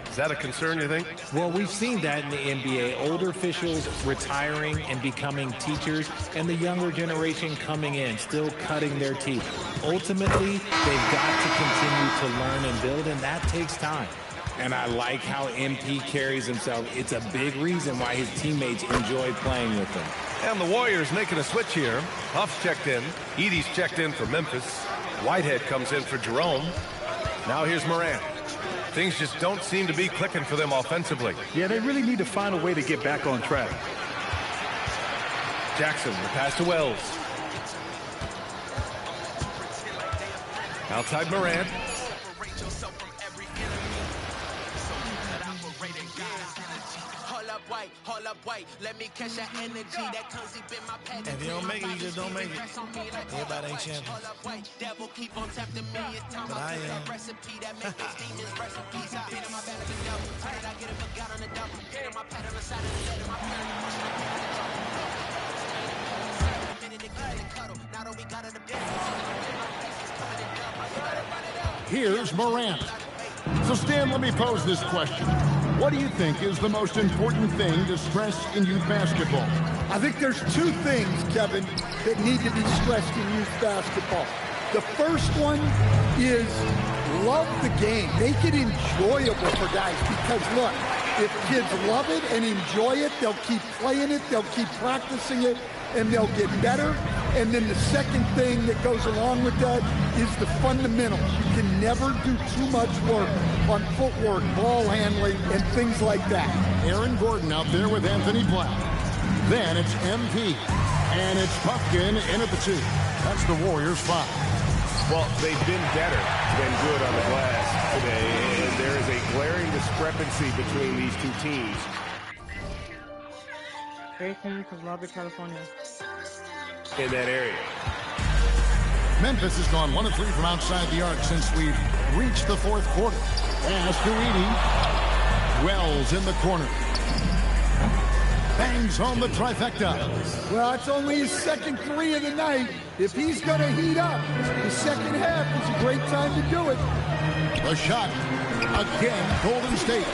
Is that a concern, you think? Well, we've seen that in the NBA. Older officials retiring and becoming teachers, and the younger generation coming in, still cutting their teeth. Ultimately, they've got to continue to learn and build, and that takes time. And I like how MP carries himself. It's a big reason why his teammates enjoy playing with him. And the Warriors making a switch here. Huff's checked in. Edie's checked in for Memphis. Whitehead comes in for Jerome. Now here's Morant. Things just don't seem to be clicking for them offensively. Yeah, they really need to find a way to get back on track. Jackson, the pass to Wells. Outside Morant. Hold up, wait, let me catch that energy that comes deep in my pet. If you don't make it, you just don't make it. Everybody ain't champion. Devil keep on tempting me. It's time But I am. recipe that makes those demons recipes. I hit on my back like a devil. How did I get it? Forgot on the double. Hit on my pad on the side of the bed. My parents pushing the Here's Morant. So, Stan, let me pose this question. What do you think is the most important thing to stress in youth basketball? I think there's two things, Kevin, that need to be stressed in youth basketball. The first one is love the game. Make it enjoyable for guys because, look, if kids love it and enjoy it, they'll keep playing it, they'll keep practicing it, and they'll get better. And then the second thing that goes along with that is the fundamentals. You can never do too much work on footwork, ball handling, and things like that. Aaron Gordon out there with Anthony Black. Then it's MP. And it's Puffkin in at the 2. That's the Warriors' 5. Well, they've been better than good on the glass today, and there is a glaring discrepancy between these two teams. Jason from Robert, California. In that area. Memphis has gone 1 of 3 from outside the arc since we've reached the fourth quarter. Pass to Edie. Wells in the corner. Bangs home the trifecta. Well, it's only his second 3 of the night. If he's going to heat up, the second half is a great time to do it. The shot. Again, Golden State.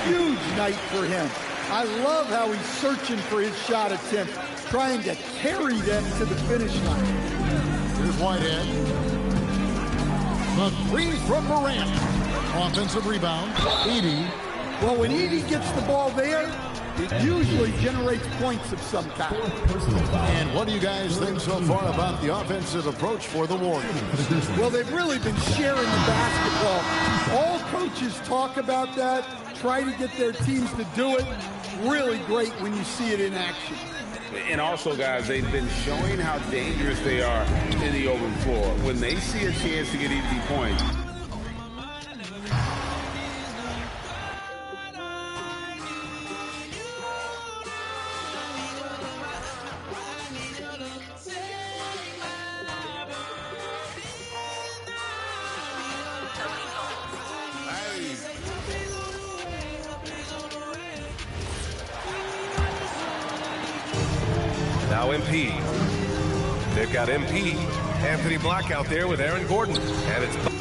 Huge night for him. I love how he's searching for his shot attempt, trying to carry them to the finish line. Here's Whitehead. The 3 from Morant. Offensive rebound. Edie. Well, when Edie gets the ball there, it usually generates points of some kind. And what do you guys think so far about the offensive approach for the Warriors? Well, they've really been sharing the basketball. All coaches talk about that, try to get their teams to do it. Really great when you see it in action. And also, guys, they've been showing how dangerous they are in the open floor. When they see a chance to get easy points, Now MP. They've got MP. Anthony Black out there with Aaron Gordon. And it's...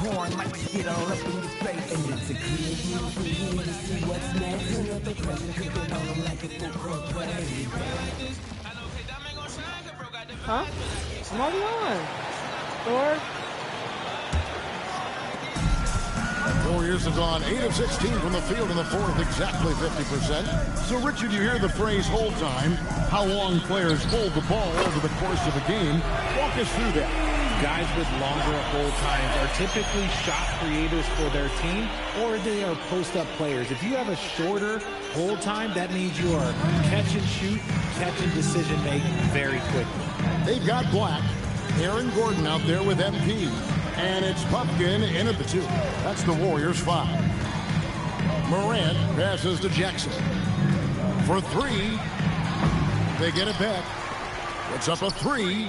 porn, might just get all up in your face. And it's a clear view for you to see what's next. Turn up the pressure, cooking on them like a full court play. Huh? I'm already on. Lord. Warriors have gone 8 of 16 from the field in the fourth, exactly 50%. So, Richard, you hear the phrase hold time, how long players hold the ball over the course of a game. Walk us through that. Guys with longer hold times are typically shot creators for their team, or they are post-up players. If you have a shorter hold time, that means you are catch and shoot, catch and decision make very quickly. They've got Black, Aaron Gordon out there with MP. And it's Pumpkin in at the 2. That's the Warriors' 5. Morant passes to Jackson. For 3. They get it back. It's up a 3.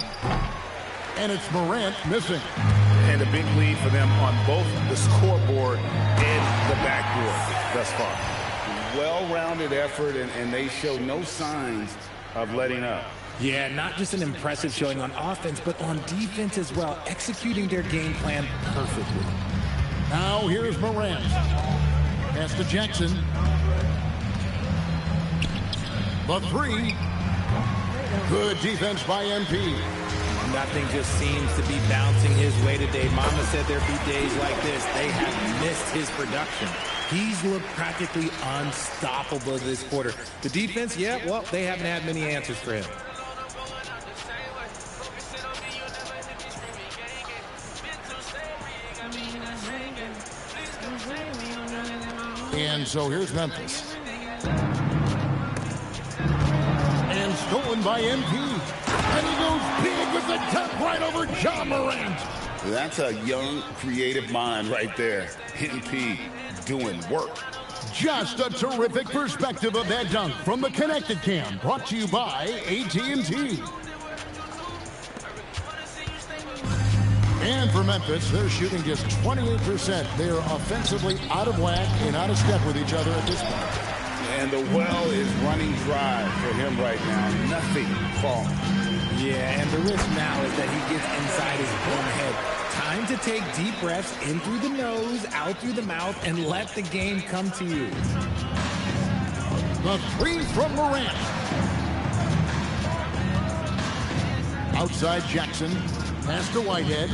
And it's Morant missing. And a big lead for them on both the scoreboard and the backboard thus far. Well-rounded effort, and they show no signs of letting up. Yeah, not just an impressive showing on offense, but on defense as well, executing their game plan perfectly. Now here's Morant. Pass to Jackson. The 3. Good defense by MP. Nothing just seems to be bouncing his way today. Mama said there'd be days like this. They have missed his production. He's looked practically unstoppable this quarter. The defense, yeah, well, they haven't had many answers for him. And so here's Memphis. And stolen by MP. And he goes big with the tap right over John Morant. That's a young, creative mind right there. MP doing work. Just a terrific perspective of that dunk from the Connected Cam. Brought to you by AT&T. And for Memphis, they're shooting just 28%. They are offensively out of whack and out of step with each other at this point. And the well is running dry for him right now. Nothing falling. Yeah, and the risk now is that he gets inside his own head. Time to take deep breaths in through the nose, out through the mouth, and let the game come to you. The 3 from Morant. Outside Jackson. Pass to Whitehead.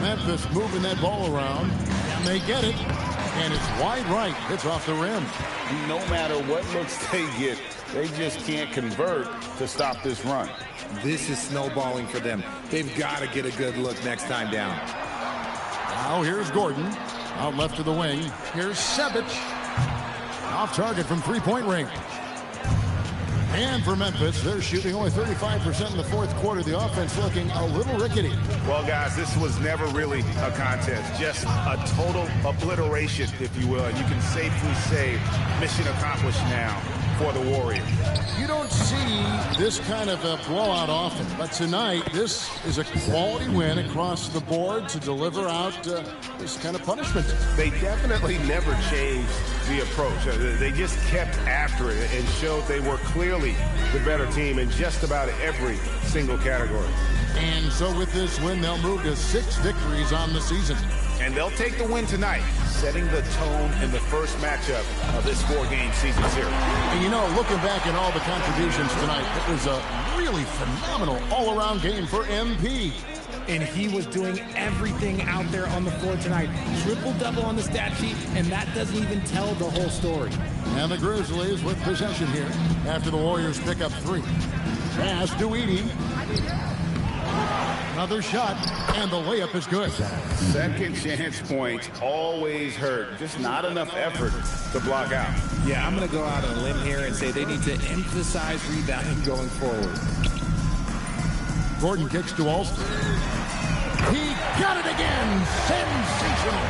Memphis moving that ball around. And they get it. And it's wide right. It's off the rim. No matter what looks they get, they just can't convert to stop this run. This is snowballing for them. They've got to get a good look next time down. Now here's Gordon. Out left to the wing. Here's Sevic. Off target from three-point range. And for Memphis, they're shooting only 35% in the fourth quarter. The offense looking a little rickety. Well, guys, this was never really a contest. Just a total obliteration, if you will. And you can safely say mission accomplished now for the Warriors. You don't see this kind of a blowout often, but tonight this is a quality win across the board to deliver out this kind of punishment. They definitely never changed the approach. They just kept after it and showed they were clearly the better team in just about every single category. And so with this win, they'll move to 6 victories on the season. And they'll take the win tonight, setting the tone in the first matchup of this 4-game season series. And you know, looking back at all the contributions tonight, it was a really phenomenal all-around game for MP. And he was doing everything out there on the floor tonight. Triple-double on the stat sheet, and that doesn't even tell the whole story. And the Grizzlies with possession here after the Warriors pick up 3. Pass to Edey. Another shot, and the layup is good. Second chance points always hurt. Just not enough effort to block out. Yeah, I'm going to go out on a limb here and say they need to emphasize rebounding going forward. Gordon kicks to Alston. He got it again. Sensational.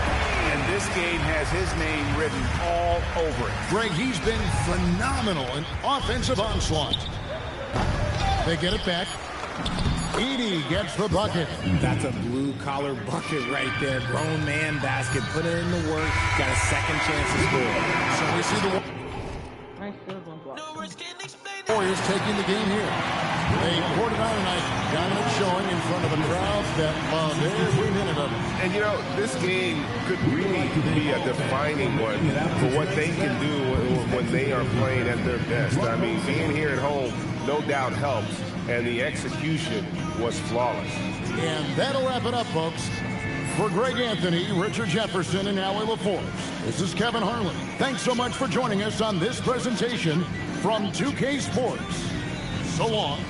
And this game has his name written all over it. Greg, he's been phenomenal in offensive onslaught. They get it back. Edey gets the bucket. That's a blue-collar bucket right there. Grown man basket. Put in the work. Got a second chance to score. So we see the Warriors is taking the game here. They poured it on tonight, dominant showing in front of a crowd that loved every minute of it. And, you know, this game could really be a defining one for what they can do when they are playing at their best. I mean, being here at home no doubt helps, and the execution was flawless. And that'll wrap it up, folks. For Greg Anthony, Richard Jefferson, and Howie LaForce, this is Kevin Harlan. Thanks so much for joining us on this presentation from 2K Sports. So long.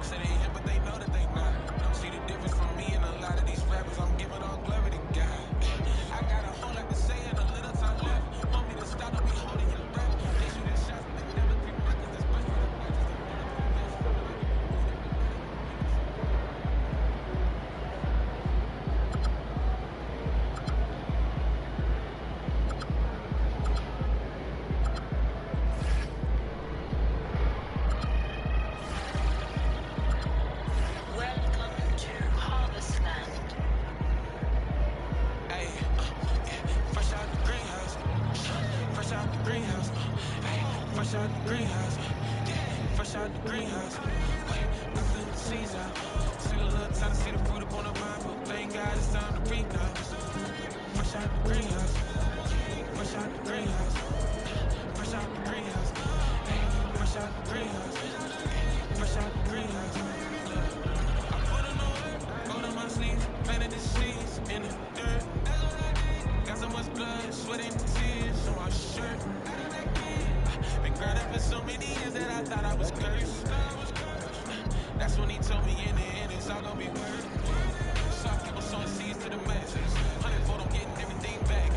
Say they him, but they know that they not. Don't see the difference from me and a lot of these rappers. I'm giving out the greenhouse. Fresh out the greenhouse. I feel the seeds out. Still a little time to see the fruit up on the vine, but thank God it's time to reap now. Fresh out the greenhouse. Fresh out the greenhouse. Fresh out the greenhouse. Fresh out the greenhouse. Fresh out the greenhouse. I put in the work, gold on my sleeves, planted the seeds in the dirt. Got so much blood, sweat and tears on my shirt. Been grinding for so many years that I thought I was cursed. That's when he told me in the end it's all gonna be worth it. So I keep on sowing seeds to the masses. 100 I'm getting everything back.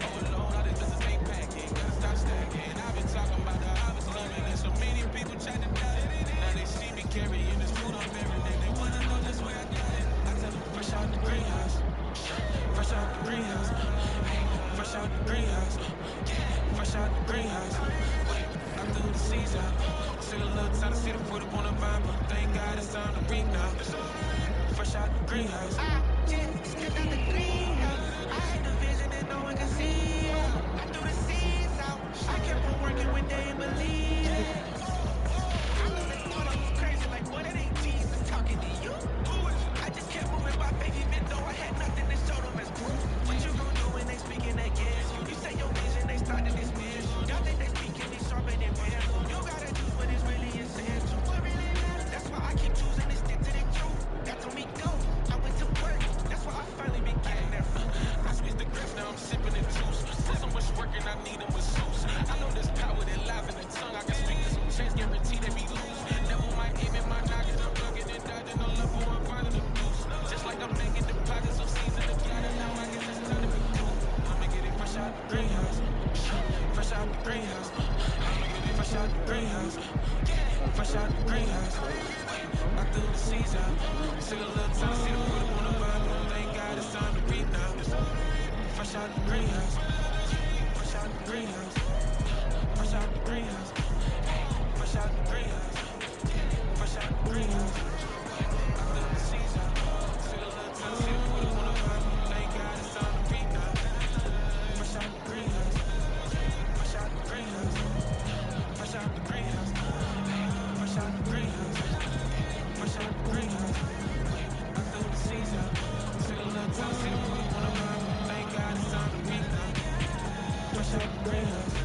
Overload, all this business ain't packing. Gotta stop stacking. I've been talking about the harvest coming, and so many people try to doubt it. Now they see me carrying this food on every day. They wanna know just where I got it. I tell them fresh out the greenhouse. Fresh out the greenhouse. Fresh out the greenhouse. Fresh out the greenhouse. I threw the seeds out. Still a little time to see the fruit up on the vine, but thank God it's time to reap now. Fresh out the greenhouse. I just stepped out the greenhouse. I had the vision that no one could see. I threw the seeds out. I kept on working when they didn't believe it. I know they thought I was crazy, like what it ain't Jesus talking to you. I just kept moving by faith even though I had nothing to show them as proof. What you gon' do when they speaking again? You say your vision, they start to dismiss. Y'all think they speaking me sharper than pen. You gotta do what is really essential. That's why I keep choosing to stick to the truth. That told me go. I went to work. That's why I finally been getting there. I switched the grass, now I'm sipping the juice. Said so much work and I need them with suits. I know there's power that lies in the tongue. I can speak to some chance, guaranteed they be loose. Never my aim in my noggin. I'm ducking and dodging. No love for I'm finding the boost. Just like I'm making deposits of seeds in the garden. Now I guess it's time to be cool. I'ma get it fresh out the greenhouse. Fresh out the greenhouse. I'ma get it fresh out the greenhouse. Fresh out the greenhouse. I threw the seeds out. Still a little time to see the fruit up on the vine, but thank God it's time to reap now. Fresh out the greenhouse. Fresh out the greenhouse. Fresh out the greenhouse. Fresh out the greenhouse. Fresh out the greenhouse. I threw the seeds out. Still a little time to see the fruit up on the vine, but thank God it's time to reap now. Fresh out the greenhouse. Fresh out the greenhouse. Fresh out the greenhouse. Fresh out the greenhouse. Fresh out the greenhouse. I threw the seeds out. Still a little time to see the fruit up on the vine, but thank God it's time to reap now. Fresh out the greenhouse.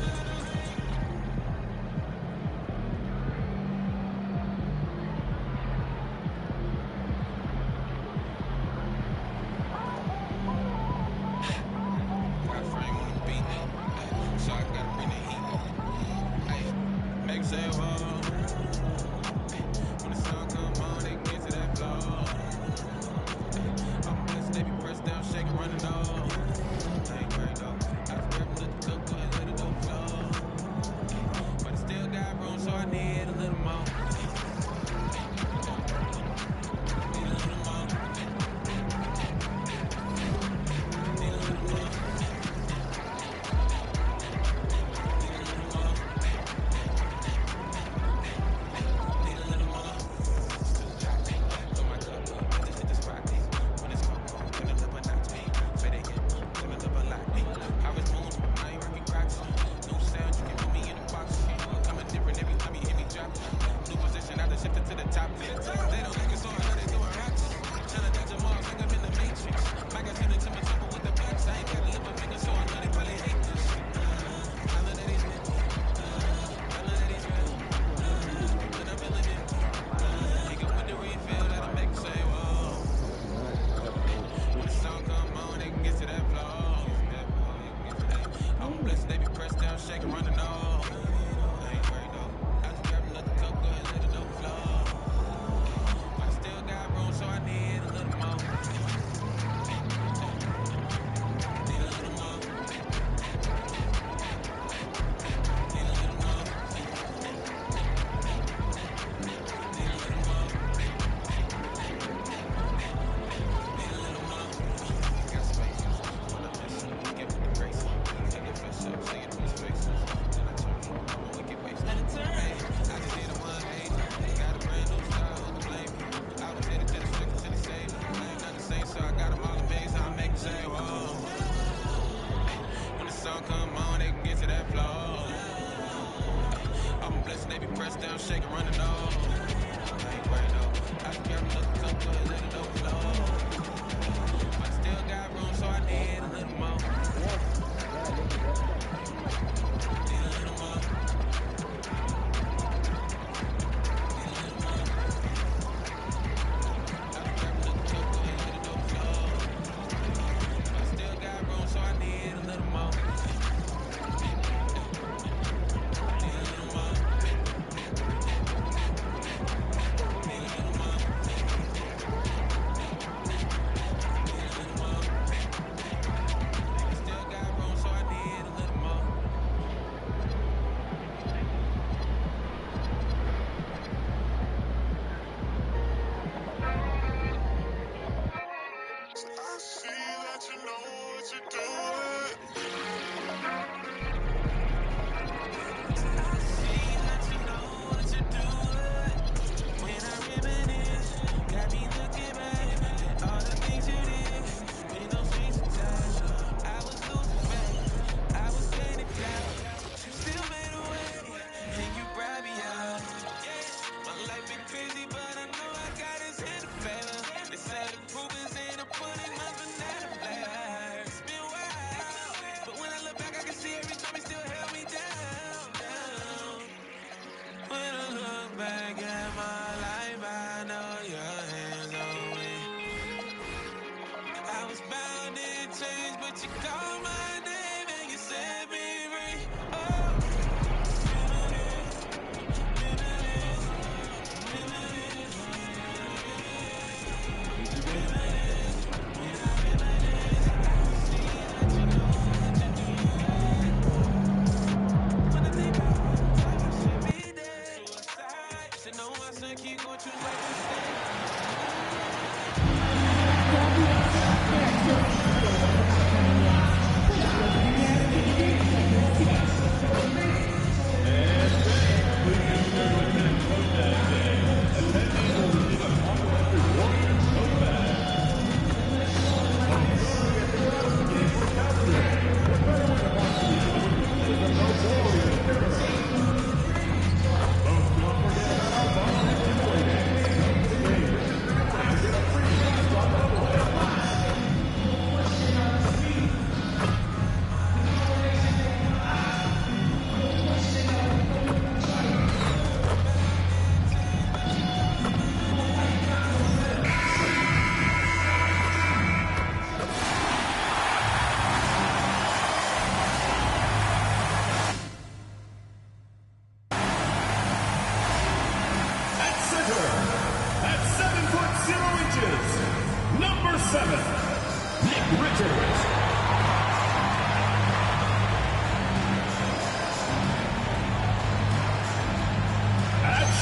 press down, shake and run it all. I ain't worried though. I can grab a little cup, but let it overflow. I still got room, so I need a little more.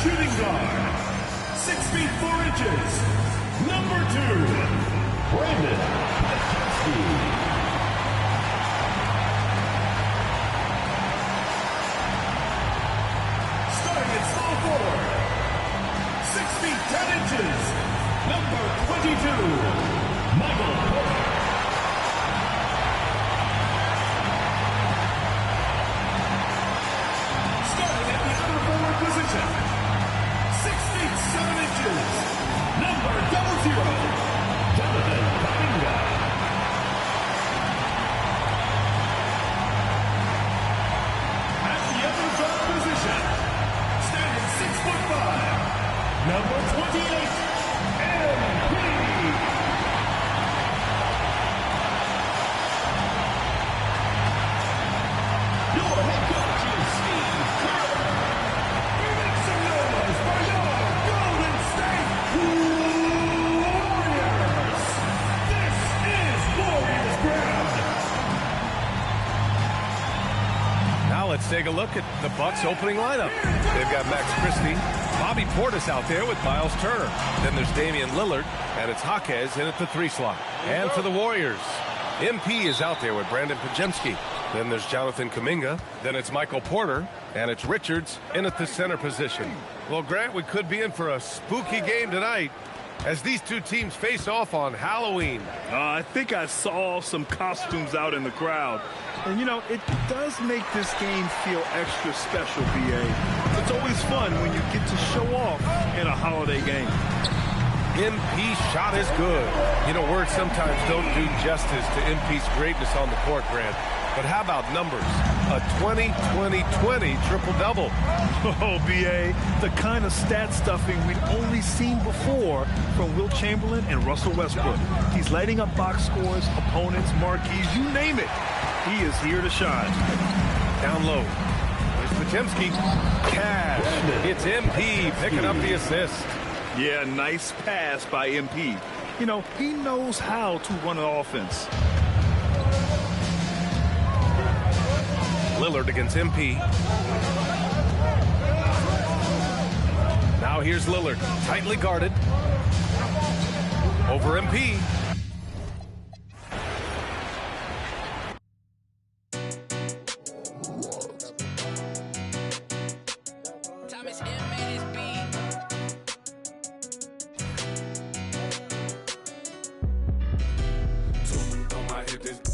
Shooting guard, 6 feet 4 inches, number 2, Brandon Paczynski. Starting at small forward, 6 feet 10 inches, number 22, Michael Porter. Starting at the upper forward position, 6 feet 7 inches, number 00, Jonathan Kuminga. At the upper guard position, standing 6'5", number 28, MP. Your head coach is Steve Kerr. Make some noise for your Golden State Warriors. This is Warriors ground. Now let's take a look at the Bucks opening lineup. They've got Max Christie, Bobby Portis out there with Miles Turner. Then there's Damian Lillard, and it's Jaquez in at the 3 slot. And for the Warriors, MP is out there with Brandon Paczynski. Then there's Jonathan Kuminga. Then it's Michael Porter, and it's Richards in at the center position. Well, Grant, we could be in for a spooky game tonight as these two teams face off on Halloween. I think I saw some costumes out in the crowd. And, you know, it does make this game feel extra special, B.A. it's always fun when you get to show off in a holiday game. MP's shot is good. You know, words sometimes don't do justice to MP's greatness on the court, Grant. But how about numbers? A 20-20-20 triple-double. Oh, B.A., the kind of stat stuffing we'd only seen before from Wilt Chamberlain and Russell Westbrook. He's lighting up box scores, opponents, marquees, you name it. He is here to shine. Down low. There's Potemski. Cash. It's MP picking up the assist. Yeah, nice pass by MP. You know, he knows how to run an offense. Lillard against MP. Now here's Lillard, tightly guarded. Over MP.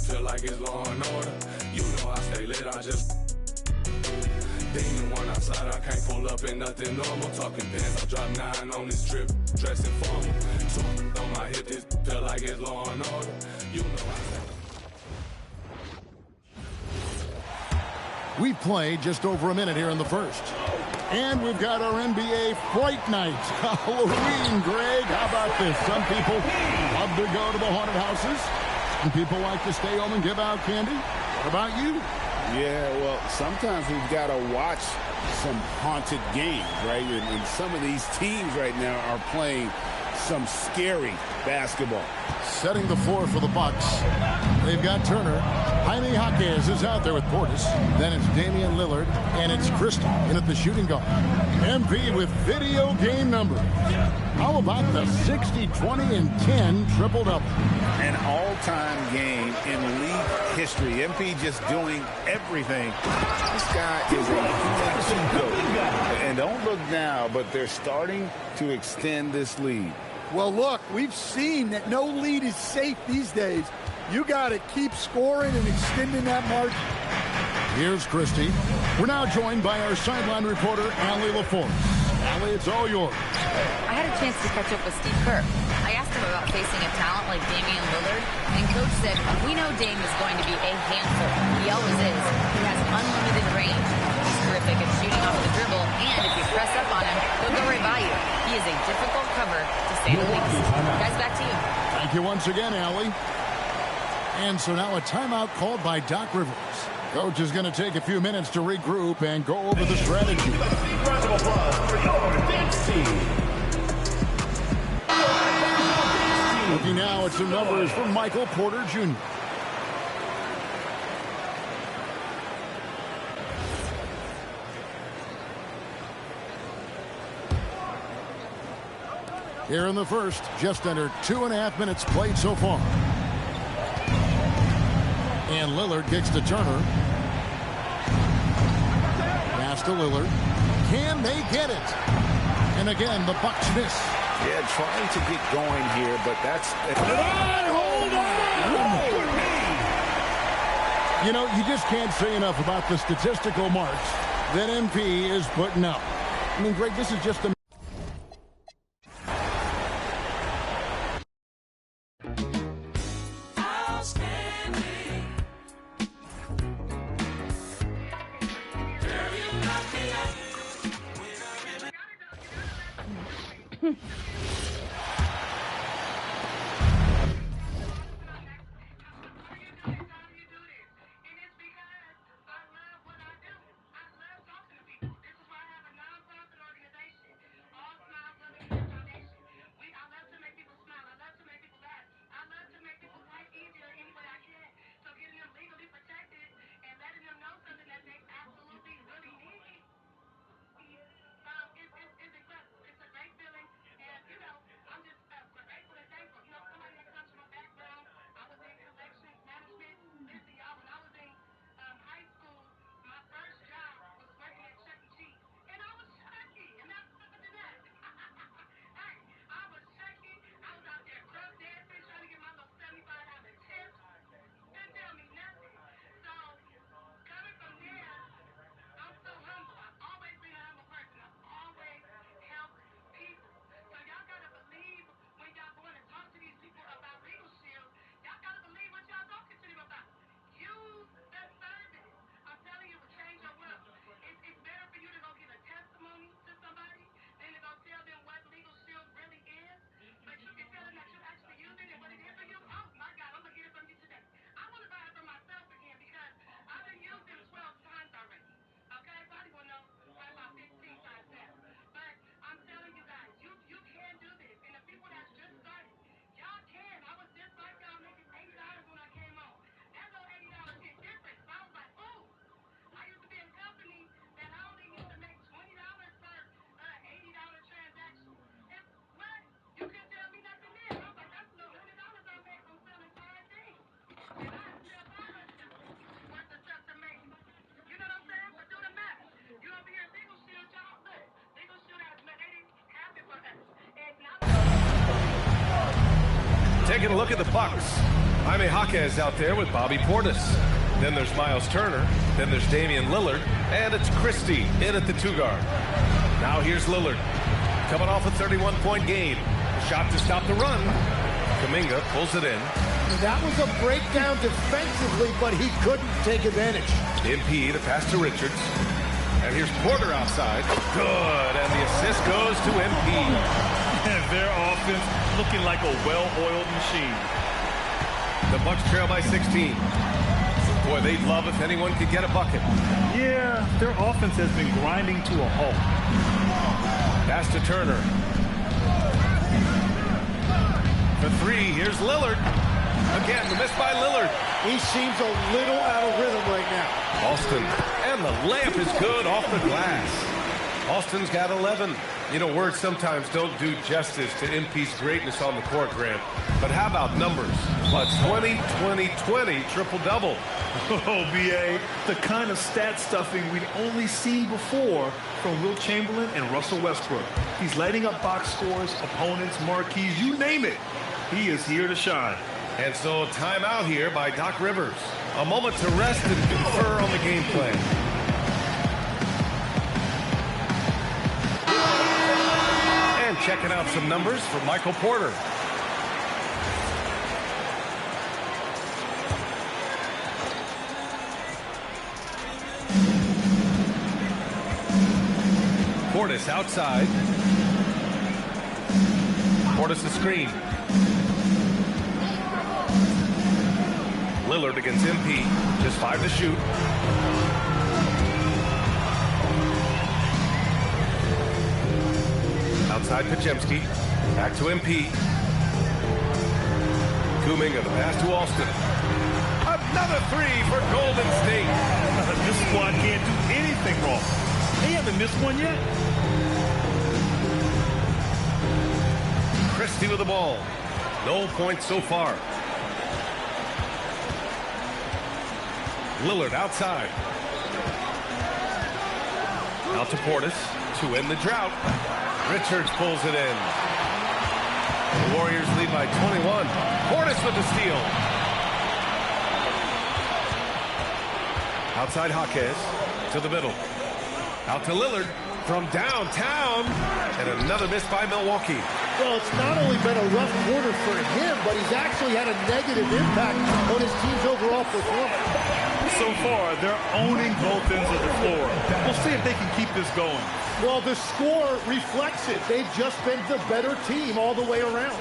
Feel like it's law and order. You know I stay lit, I just demon one outside, I can't pull up in nothing normal. Talking pins, I drop 9 on this trip, dressing formal. So on my hip, this feel like it's law and order. You know I stay. We played just over a minute here in the first. And we've got our NBA Fright Night. Halloween, Greg. How about this? Some people love to go to the haunted houses. Some people like to stay home and give out candy. What about you? Yeah, well, sometimes we've got to watch some haunted games, right? And some of these teams right now are playing some scary basketball. Setting the floor for the Bucks. They've got Turner. Jaime Jaquez is out there with Portis. Then it's Damian Lillard, and it's Christie in at the shooting guard. MP with video game numbers. How about the 60, 20, and 10 triple-double? An all-time game in league history. MP just doing everything. This guy is a human cheat. And don't look now, but they're starting to extend this lead. Well, look, we've seen that no lead is safe these days. You got to keep scoring and extending that margin. Here's Christie. We're now joined by our sideline reporter, Allie LaForce. Allie, it's all yours. I had a chance to catch up with Steve Kerr. I asked him about facing a talent like Damian Lillard, and Coach said, we know Dame is going to be a handful. He always is. He has unlimited range. He's terrific at shooting off the dribble, and if you press up on him, he'll go right by you. He is a difficult cover, to say the least. Guys, back to you. Thank you once again, Allie. And so now a timeout called by Doc Rivers. Coach is going to take a few minutes to regroup and go over the strategy. Round of applause for your dance team. Looking now at some numbers from Michael Porter Jr. Here in the first, just under 2.5 minutes played so far. And Lillard kicks to Turner. Pass to Lillard. Can they get it? And again, the Bucks miss. Yeah, trying to get going here, but that's... Hold on! You know, you just can't say enough about the statistical marks that MP is putting up. I mean, Greg, this is just a... Taking a look at the Bucks. Jaime Jaquez out there with Bobby Portis. Then there's Miles Turner. Then there's Damian Lillard. And it's Christie in at the 2-guard. Now here's Lillard. Coming off a 31-point game. Shot to stop the run. Kuminga pulls it in. That was a breakdown defensively, but he couldn't take advantage. MP, the pass to Richards. And here's Porter outside. Good. And the assist goes to MP. And their offense looking like a well-oiled machine. The Bucks trail by 16. Boy, they'd love if anyone could get a bucket. Yeah, their offense has been grinding to a halt. Pass to Turner. For three, here's Lillard. Again, the miss by Lillard. He seems a little out of rhythm right now. Austin, and the layup is good off the glass. Austin's got 11. You know, words sometimes don't do justice to MP's greatness on the court, Grant. But how about numbers? A 20-20-20 triple-double. Oh, B.A., the kind of stat stuffing we'd only seen before from Wilt Chamberlain and Russell Westbrook. He's lighting up box scores, opponents, marquees, you name it. He is here to shine. And so timeout here by Doc Rivers. A moment to rest and confer on the game plan. And checking out some numbers for Michael Porter. Portis outside. Portis the screen. Lillard against MP. Just 5 to shoot. Outside Podziemski. Back to MP. Kuminga, the pass to Austin. Another three for Golden State. This squad can't do anything wrong. They haven't missed one yet. Christie with the ball. No points so far. Lillard outside. Out to Portis to end the drought. Richards pulls it in. The Warriors lead by 21. Portis with the steal. Outside Jaquez to the middle. Out to Lillard from downtown. And another miss by Milwaukee. Well, it's not only been a rough quarter for him, but he's actually had a negative impact on his team's overall performance. So far, they're owning both ends of the floor. We'll see if they can keep this going. Well, the score reflects it. They've just been the better team all the way around.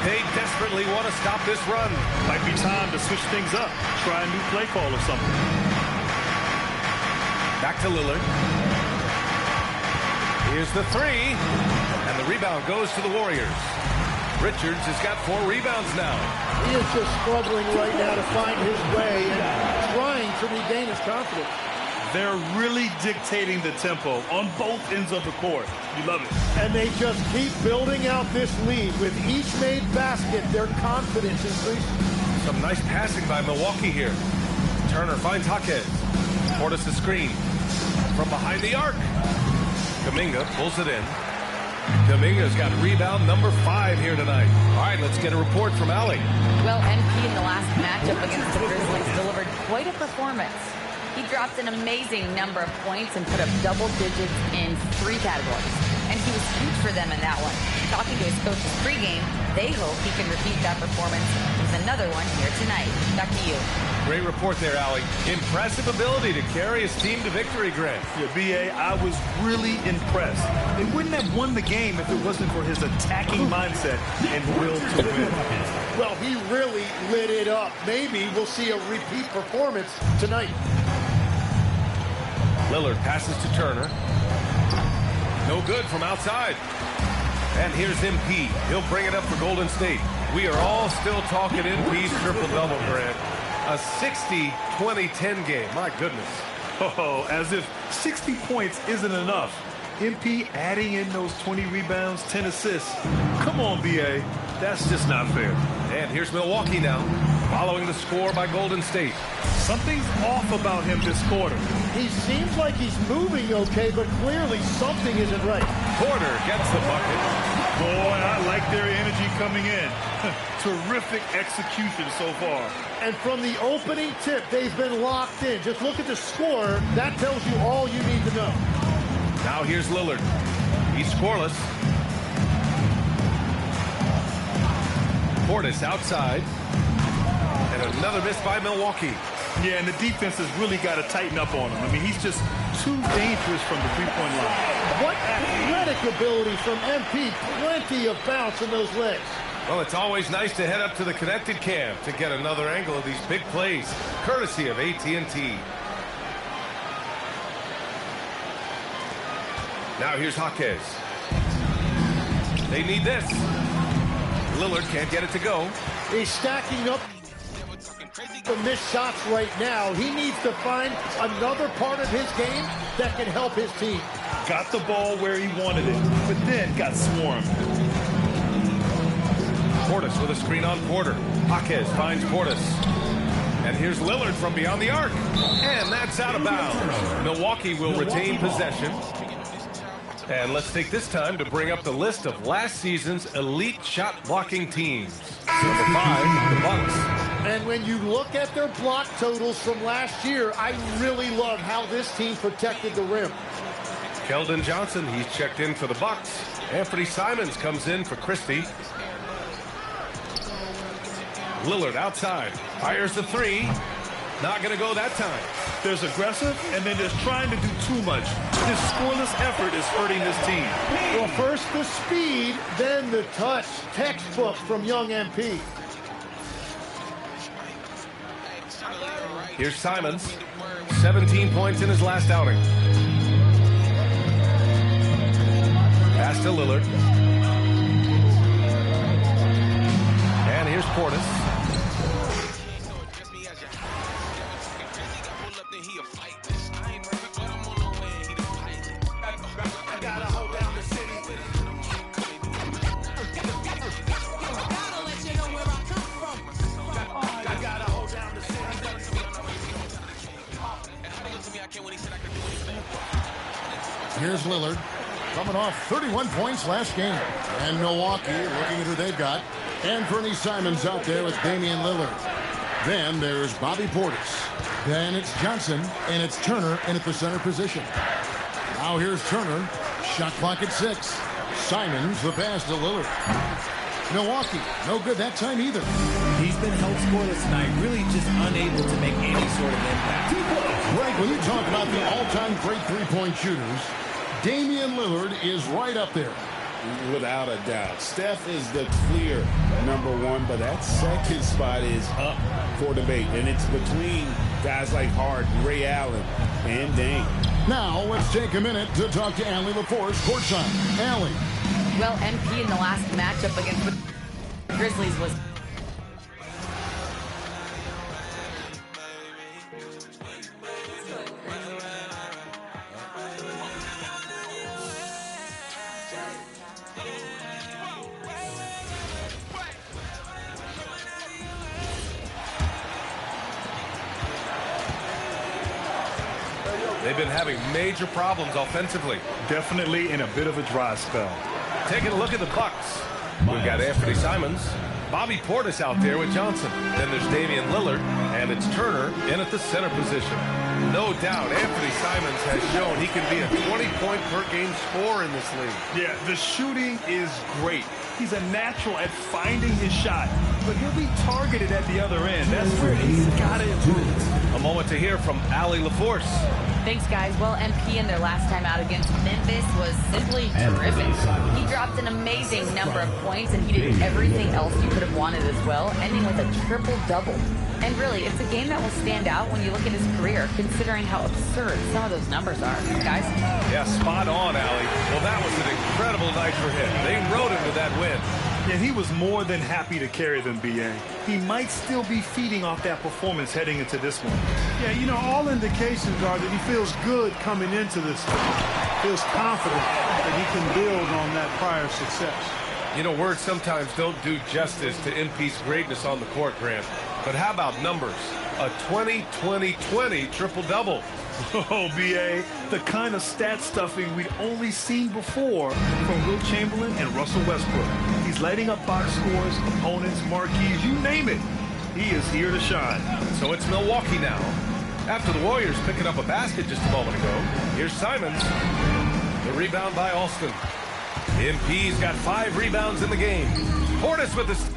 They desperately want to stop this run. Might be time to switch things up. Try a new play call or something. Back to Lillard. Here's the three. And the rebound goes to the Warriors. Richards has got 4 rebounds now. He is just struggling right now to find his way and trying to regain his confidence. They're really dictating the tempo on both ends of the court. You love it. And they just keep building out this lead. With each made basket, their confidence increases. Some nice passing by Milwaukee here. Turner finds Jaquez. Portis the screen. From behind the arc. Kuminga pulls it in. Kuminga's got rebound number 5 here tonight. All right, let's get a report from Allie. Well, NP in the last matchup against the Grizzlies delivered quite a performance. He dropped an amazing number of points and put up double digits in 3 categories. And he was huge for them in that one. Talking to his coaches pregame, they hope he can repeat that performance with another one here tonight. Back to you. Great report there, Allie. Impressive ability to carry his team to victory, Grant. Yeah, B.A., I was really impressed. They wouldn't have won the game if it wasn't for his attacking mindset and will to win. Well, he really lit it up. Maybe we'll see a repeat performance tonight. Lillard passes to Turner. No good from outside. And here's MP. He'll bring it up for Golden State. We are all still talking MP's triple-double, Grant. A 60-20-10 game. My goodness. Oh, as if 60 points isn't enough. MP adding in those 20 rebounds, 10 assists. Come on, B.A. That's just not fair. And here's Milwaukee now, following the score by Golden State. Something's off about him this quarter. He seems like he's moving okay, but clearly something isn't right. Porter gets the bucket. Boy, I like their energy coming in. Terrific execution so far. And from the opening tip, they've been locked in. Just look at the score. That tells you all you need to know. Now here's Lillard. He's scoreless. Portis outside. And another miss by Milwaukee. Yeah, and the defense has really got to tighten up on him. I mean, he's just too dangerous from the three-point line. What athletic ability from MP. Plenty of bounce in those legs. Well, it's always nice to head up to the connected cam to get another angle of these big plays, courtesy of AT&T. Now here's Jaquez. They need this. Lillard can't get it to go. He's stacking up the missed shots right now. He needs to find another part of his game that can help his team. Got the ball where he wanted it, but then got swarmed. Portis with a screen on Porter. Jaquez finds Portis. And here's Lillard from beyond the arc. And that's out of bounds. Milwaukee will retain possession. And let's take this time to bring up the list of last season's elite shot blocking teams. Number 5, the Bucks. And when you look at their block totals from last year, I really love how this team protected the rim. Keldon Johnson, he's checked in for the Bucks. Anthony Simons comes in for Christie. Lillard outside, fires the three. Not going to go that time. There's aggressive, and then there's trying to do too much. This scoreless effort is hurting this team. Well, first the speed, then the touch. Textbook from young MP. Here's Simons. 17 points in his last outing. Pass to Lillard. And here's Portis. Here's Lillard, coming off 31 points last game. And Milwaukee, looking at who they've got. Anthony Simons out there with Damian Lillard. Then there's Bobby Portis. Then it's Johnson, and it's Turner in at the center position. Now here's Turner. Shot clock at 6. Simons, the pass to Lillard. Milwaukee, no good that time either. He's been held scoreless tonight, really just unable to make any sort of impact. Frank, when you talk about the all-time great three-point shooters, Damian Lillard is right up there. Without a doubt. Steph is the clear #1, but that second spot is up for debate. And it's between guys like Hart, Ray Allen, and Dame. Now, let's take a minute to talk to Allie LaForce courtside. Allie. Well, MP in the last matchup against the Grizzlies was... They've been having major problems offensively. Definitely in a bit of a dry spell. Taking a look at the Bucks. We've got Anthony Simons, Bobby Portis out there with Johnson. Then there's Damian Lillard, and it's Turner in at the center position. No doubt, Anthony Simons has shown he can be a 20-point-per-game scorer in this league. Yeah, the shooting is great. He's a natural at finding his shot, but he'll be targeted at the other end. That's where he's got to improve. A moment to hear from Allie LaForce. Thanks, guys. Well, MP in their last time out against Memphis was simply terrific. He dropped an amazing number of points, and he did everything else you could have wanted as well, ending with a triple-double. And really, it's a game that will stand out when you look at his career, considering how absurd some of those numbers are. Guys? Yeah, spot on, Allie. Well, that was an incredible night for him. They rode him to that win. And he was more than happy to carry them, B.A. He might still be feeding off that performance heading into this one. Yeah, you know, all indications are that he feels good coming into this. Feels confident that he can build on that prior success. You know, words sometimes don't do justice to MP's greatness on the court, Grant. But how about numbers? A 20-20-20 triple-double. Oh, B.A., the kind of stat stuffing we'd only seen before from Wilt Chamberlain and Russell Westbrook. He's lighting up box scores, opponents, marquees, you name it. He is here to shine. So it's Milwaukee now. After the Warriors picking up a basket just a moment ago, here's Simons. The rebound by Alston. MP's got 5 rebounds in the game. Portis with the...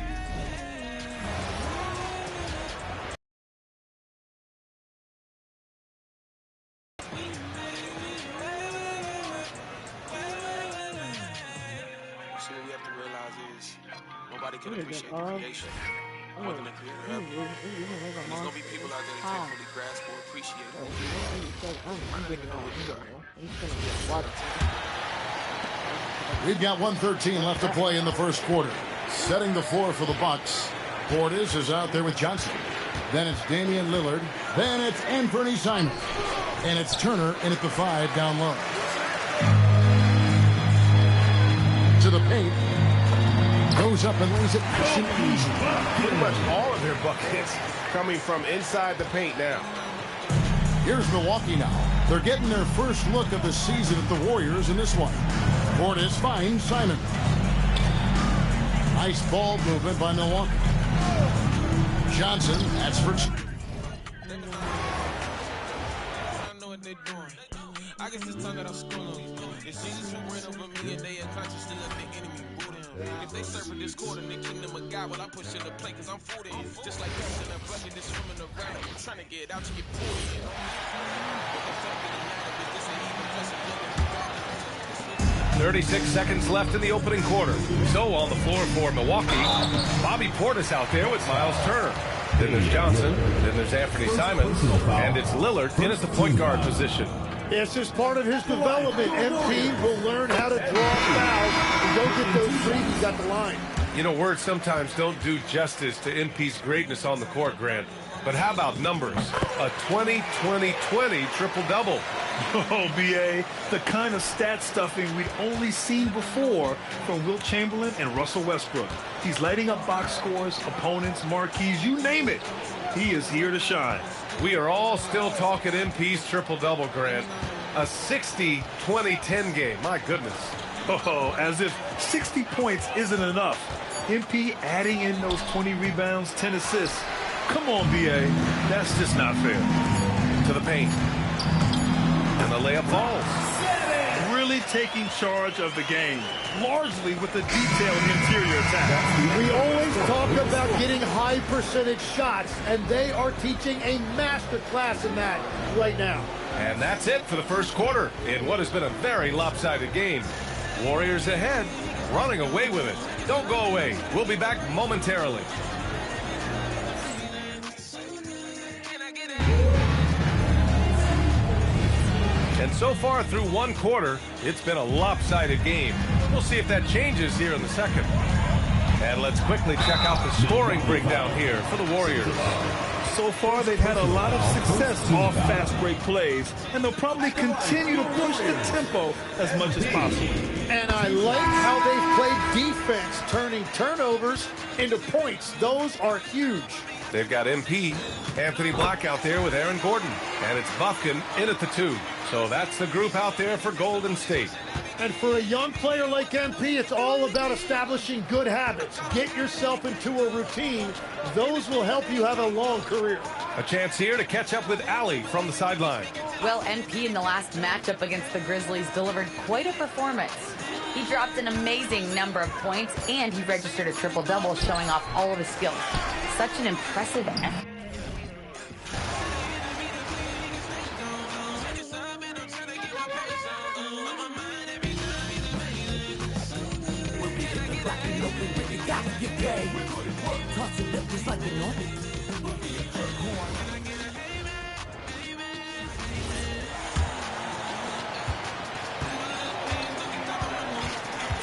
Nobody can appreciate the creation more than the creator ever. And there's gonna be people out there that can't fully grasp or appreciate it. We've got 1:13 left to play in the first quarter. Setting the floor for the Bucks. Portis is out there with Johnson. Then it's Damian Lillard. Then it's Anthony Simons. And it's Turner in at the 5 down low. To the paint. Goes up and lays it nice and easy. Pretty much all of their buckets coming from inside the paint now. Here's Milwaukee now. They're getting their first look of the season at the Warriors in this one. Portis finds Simon. Nice ball movement by Milwaukee. Johnson, that's for... I know what they're doing. I guess it's time that I'm schooling. It's Jesus who ran over me and they unconsciously let the enemy root him. If they serve in discord in the kingdom of God, well, I push in the plate because I'm food in. Just like this in a bucket, this swimming around. I'm trying to get out to get pulled in. But the fact of the matter is this ain't even just a look. 36 seconds left in the opening quarter. So on the floor for Milwaukee, Bobby Portis out there with Miles Turner. Then there's Johnson. Then there's Anthony Simons. And it's Lillard in at the point guard position. It's just part of his development. MP will learn how to draw fouls and go get those threes. He's got the line. You know, words sometimes don't do justice to MP's greatness on the court, Grant. But how about numbers? A 20-20-20 triple-double. Oh, B.A., the kind of stat stuffing we'd only seen before from Wilt Chamberlain and Russell Westbrook. He's lighting up box scores, opponents, marquees, you name it. He is here to shine. We are all still talking MP's triple-double, Grant. A 60-20-10 game, my goodness. Oh, as if 60 points isn't enough. MP adding in those 20 rebounds, 10 assists. Come on, B.A., that's just not fair. To the paint. And the layup falls. Really taking charge of the game, largely with the detailed interior attack. We always talk about getting high percentage shots, and they are teaching a master class in that right now. And that's it for the first quarter in what has been a very lopsided game. Warriors ahead, running away with it. Don't go away. We'll be back momentarily. And so far through one quarter, it's been a lopsided game. We'll see if that changes here in the second. And let's quickly check out the scoring breakdown here for the Warriors. So far, they've had a lot of success off fast break plays, and they'll probably continue to push the tempo as much as possible. And I like how they've played defense, turning turnovers into points. Those are huge. They've got MP, Anthony Black out there with Aaron Gordon, and it's Bufkin in at the 2. So that's the group out there for Golden State. And for a young player like MP, it's all about establishing good habits. Get yourself into a routine. Those will help you have a long career. A chance here to catch up with Allie from the sideline. Well, MP in the last matchup against the Grizzlies delivered quite a performance. He dropped an amazing number of points, and he registered a triple-double, showing off all of his skills. Such an impressive effort.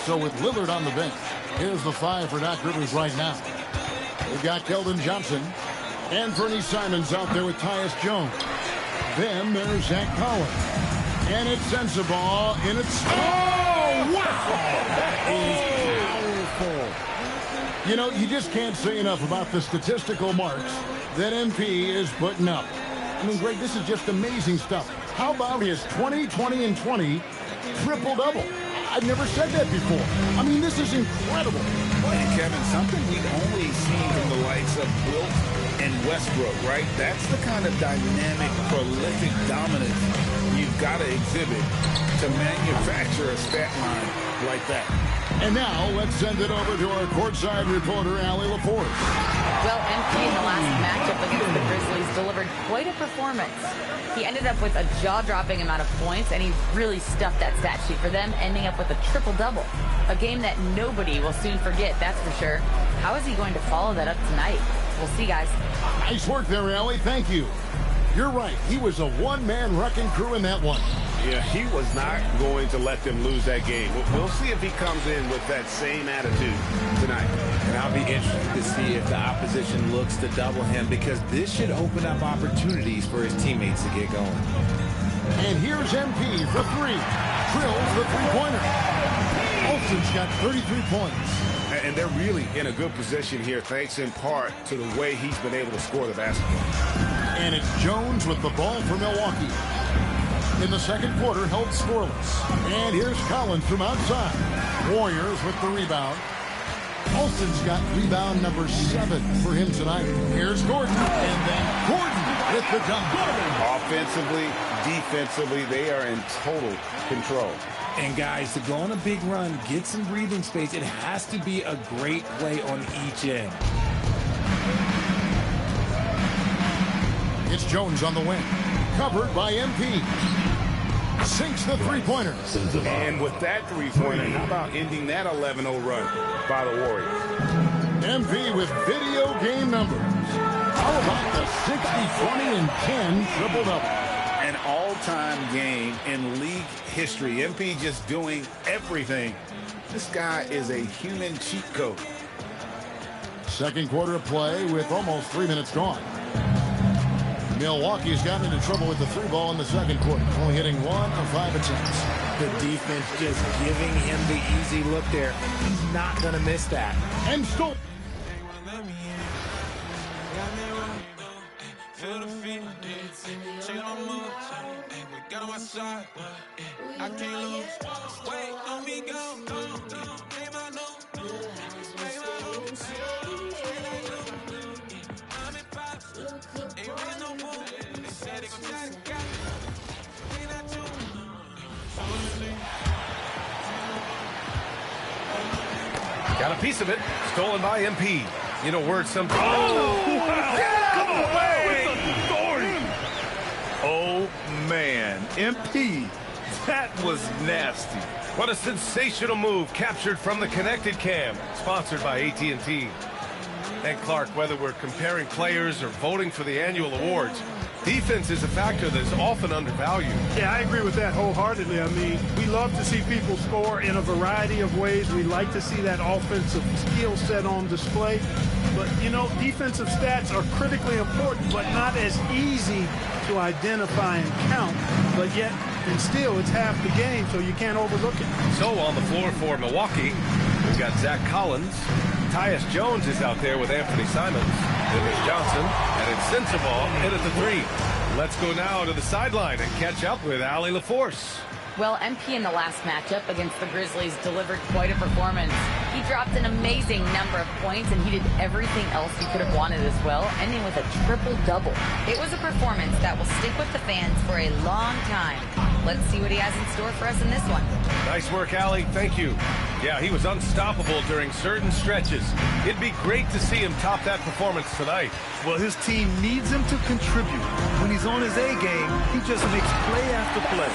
So with Lillard on the bench, here's the 5 for Doc Rivers right now. We've got Keldon Johnson. Anthony Simons out there with Tyus Jones. Then there's Zach Collins. And it's Sensabaugh in its... Oh, wow! That is powerful. You know, you just can't say enough about the statistical marks that MP is putting up. I mean, Greg, this is just amazing stuff. How about his 20, 20, and 20 triple-double? I've never said that before. I mean, this is incredible. And Kevin, something we've only seen from the likes of Wilt and Westbrook, right? That's the kind of dynamic, prolific dominance you've got to exhibit to manufacture a stat line like that. And now, let's send it over to our courtside reporter, Allie LaForce. Well, MP in the last matchup against the Grizzlies delivered quite a performance. He ended up with a jaw-dropping amount of points, and he really stuffed that stat sheet for them, ending up with a triple-double. A game that nobody will soon forget, that's for sure. How is he going to follow that up tonight? We'll see, guys. Nice work there, Allie. Thank you. You're right. He was a one-man wrecking crew in that one. Yeah, he was not going to let them lose that game. We'll see if he comes in with that same attitude tonight. And I'll be interested to see if the opposition looks to double him, because this should open up opportunities for his teammates to get going. And here's MP for three. Drills the three-pointer. Olsen's got 33 points. And they're really in a good position here, thanks in part to the way he's been able to score the basketball. And it's Jones with the ball for Milwaukee. In the second quarter, held scoreless. And here's Collins from outside. Warriors with the rebound. Olsen's got rebound number 7 for him tonight. Here's Gordon. And then Gordon with the dunk. Offensively, defensively, they are in total control. And guys, to go on a big run, get some breathing space, it has to be a great play on each end. It's Jones on the wing. Covered by MP. Sinks the three-pointer. And with that three-pointer, how about ending that 11-0 run by the Warriors? MP with video game numbers. How about the 60, 20, and 10 triple-double? An all-time game in league history. MP just doing everything. This guy is a human cheat code. Second quarter of play with almost 3 minutes gone. Milwaukee's gotten into trouble with the three ball in the second quarter, only hitting 1 of 5 attempts. The defense just giving him the easy look there. He's not going to miss that. And still. I can't lose. Wait, on me go. Got a piece of it. Stolen by MP. You know, words sometimes. Oh, wow. Get away! With authority. Oh, man. MP, that was nasty. What a sensational move captured from the connected cam. Sponsored by AT&T. And Clark, whether we're comparing players or voting for the annual awards, defense is a factor that is often undervalued. Yeah, I agree with that wholeheartedly. I mean, we love to see people score in a variety of ways. We like to see that offensive skill set on display. But, you know, defensive stats are critically important, but not as easy to identify and count. But yet, and still, it's half the game, so you can't overlook it. So on the floor for Milwaukee, we've got Zach Collins. Tyus Jones is out there with Anthony Simons. Then there's Johnson, and it's Sensabaugh in at the three. Let's go now to the sideline and catch up with Allie LaForce. Well, MP in the last matchup against the Grizzlies delivered quite a performance. He dropped an amazing number of points, and he did everything else he could have wanted as well, ending with a triple-double. It was a performance that will stick with the fans for a long time. Let's see what he has in store for us in this one. Nice work, Allie. Thank you. Yeah, he was unstoppable during certain stretches. It'd be great to see him top that performance tonight. Well, his team needs him to contribute. When he's on his A game, he just makes play after play.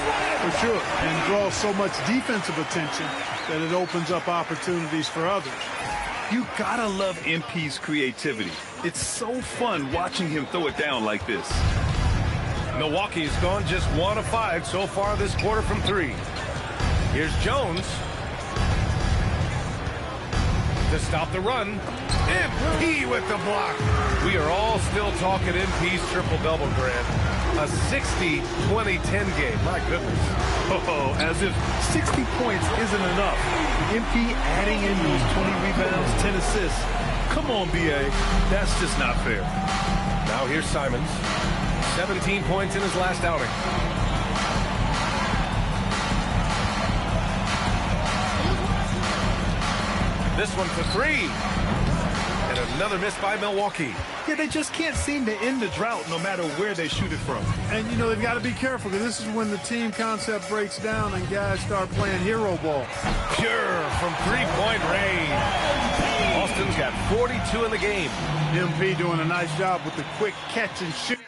For sure, and draws so much defensive attention that it opens up opportunities for others. You gotta love MP's creativity. It's so fun watching him throw it down like this. Milwaukee's gone just 1 of 5 so far this quarter from 3. Here's Jones to stop the run. MP with the block. We are all still talking MP's triple-double, Grant. A 60-20-10 game. My goodness. Oh, as if 60 points isn't enough. MP adding in those 20 rebounds, 10 assists. Come on, BA. That's just not fair. Now here's Simons. 17 points in his last outing. This one for three. And another miss by Milwaukee. Yeah, they just can't seem to end the drought no matter where they shoot it from. And, you know, they've got to be careful because this is when the team concept breaks down and guys start playing hero ball. Pure from three-point range. Austin's got 42 in the game. MP doing a nice job with the quick catch and shoot.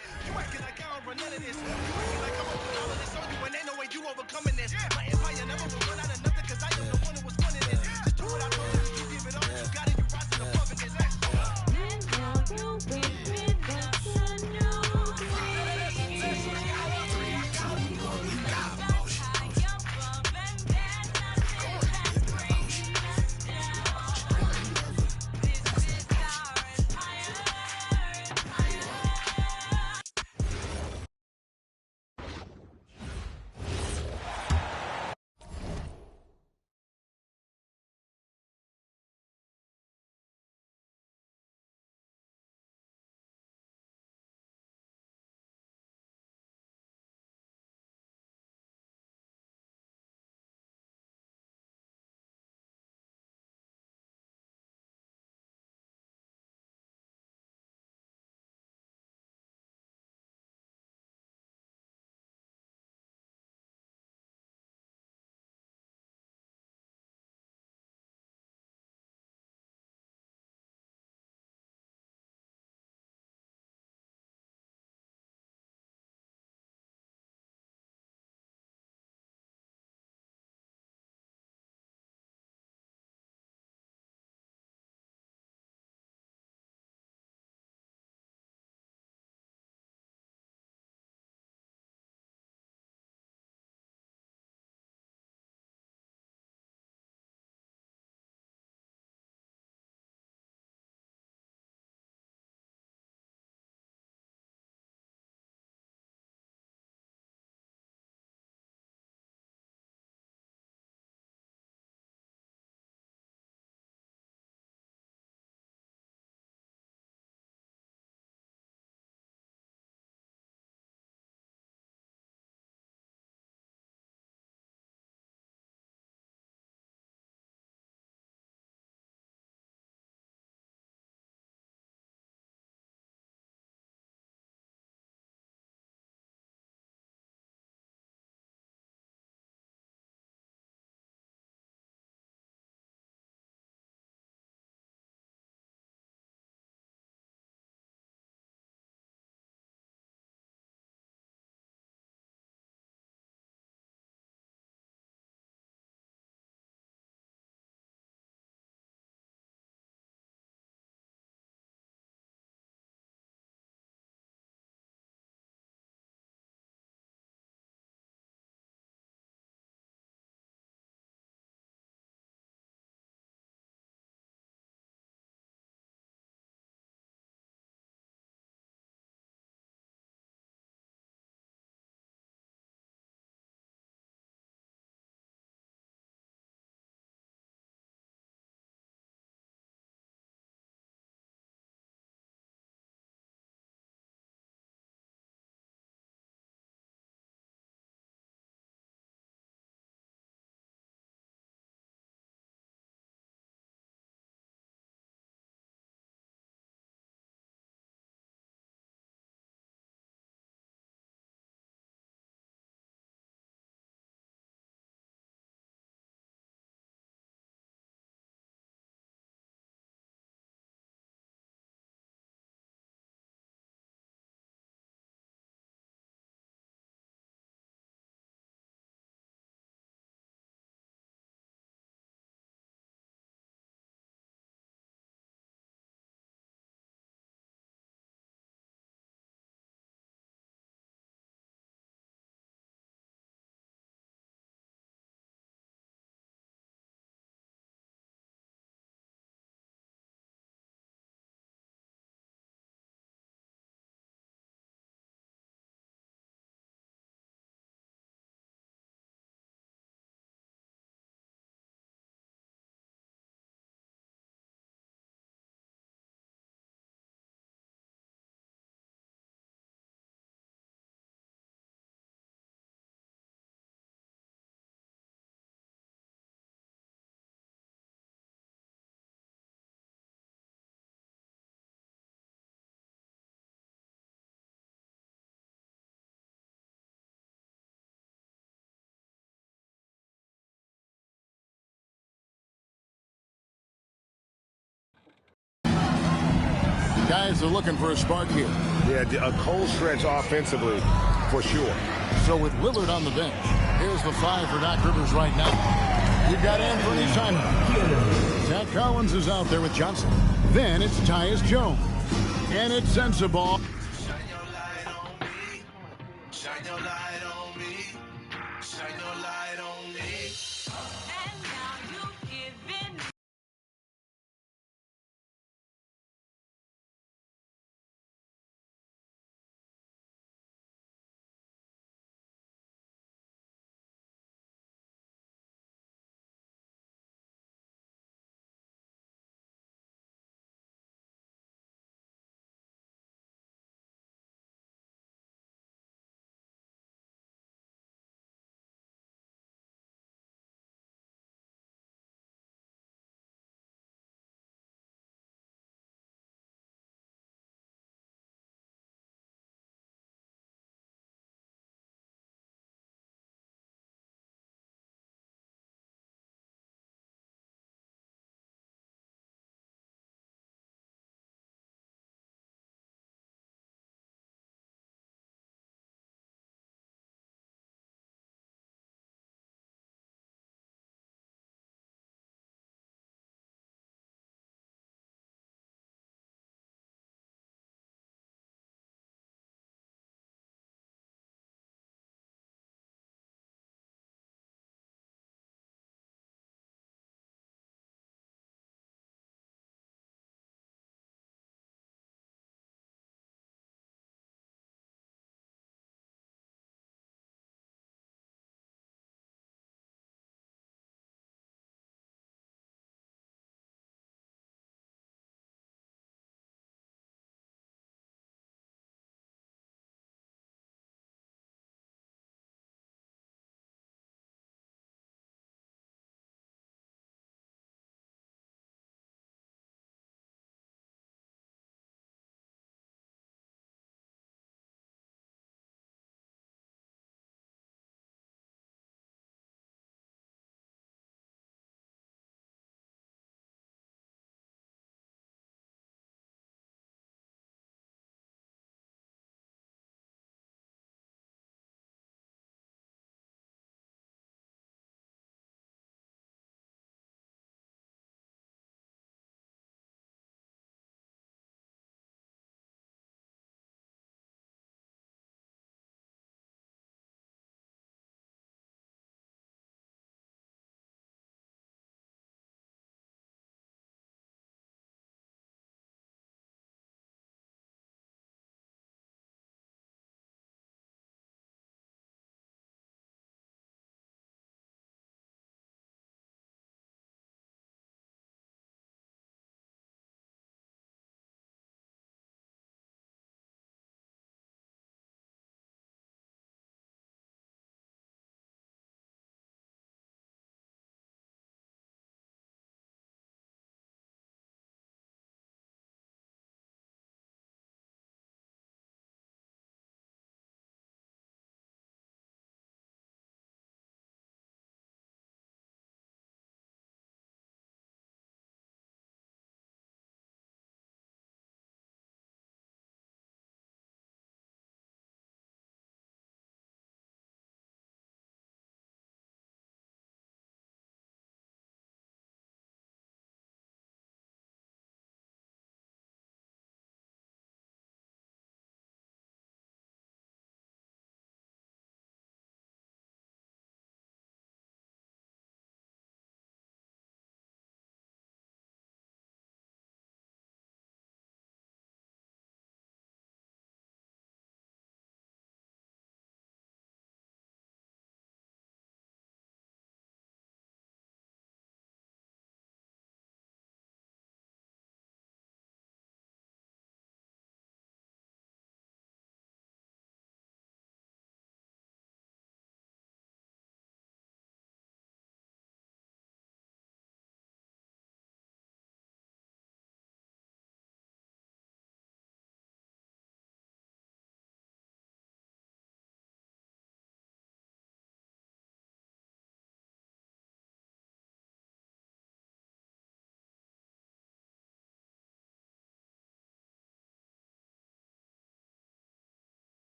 Guys are looking for a spark here. Yeah, a cold stretch offensively, for sure. So with Lillard on the bench, here's the 5 for Doc Rivers right now. You've got Anthony Simon. Zach Collins is out there with Johnson. Then it's Tyus Jones. And it's Sensabaugh.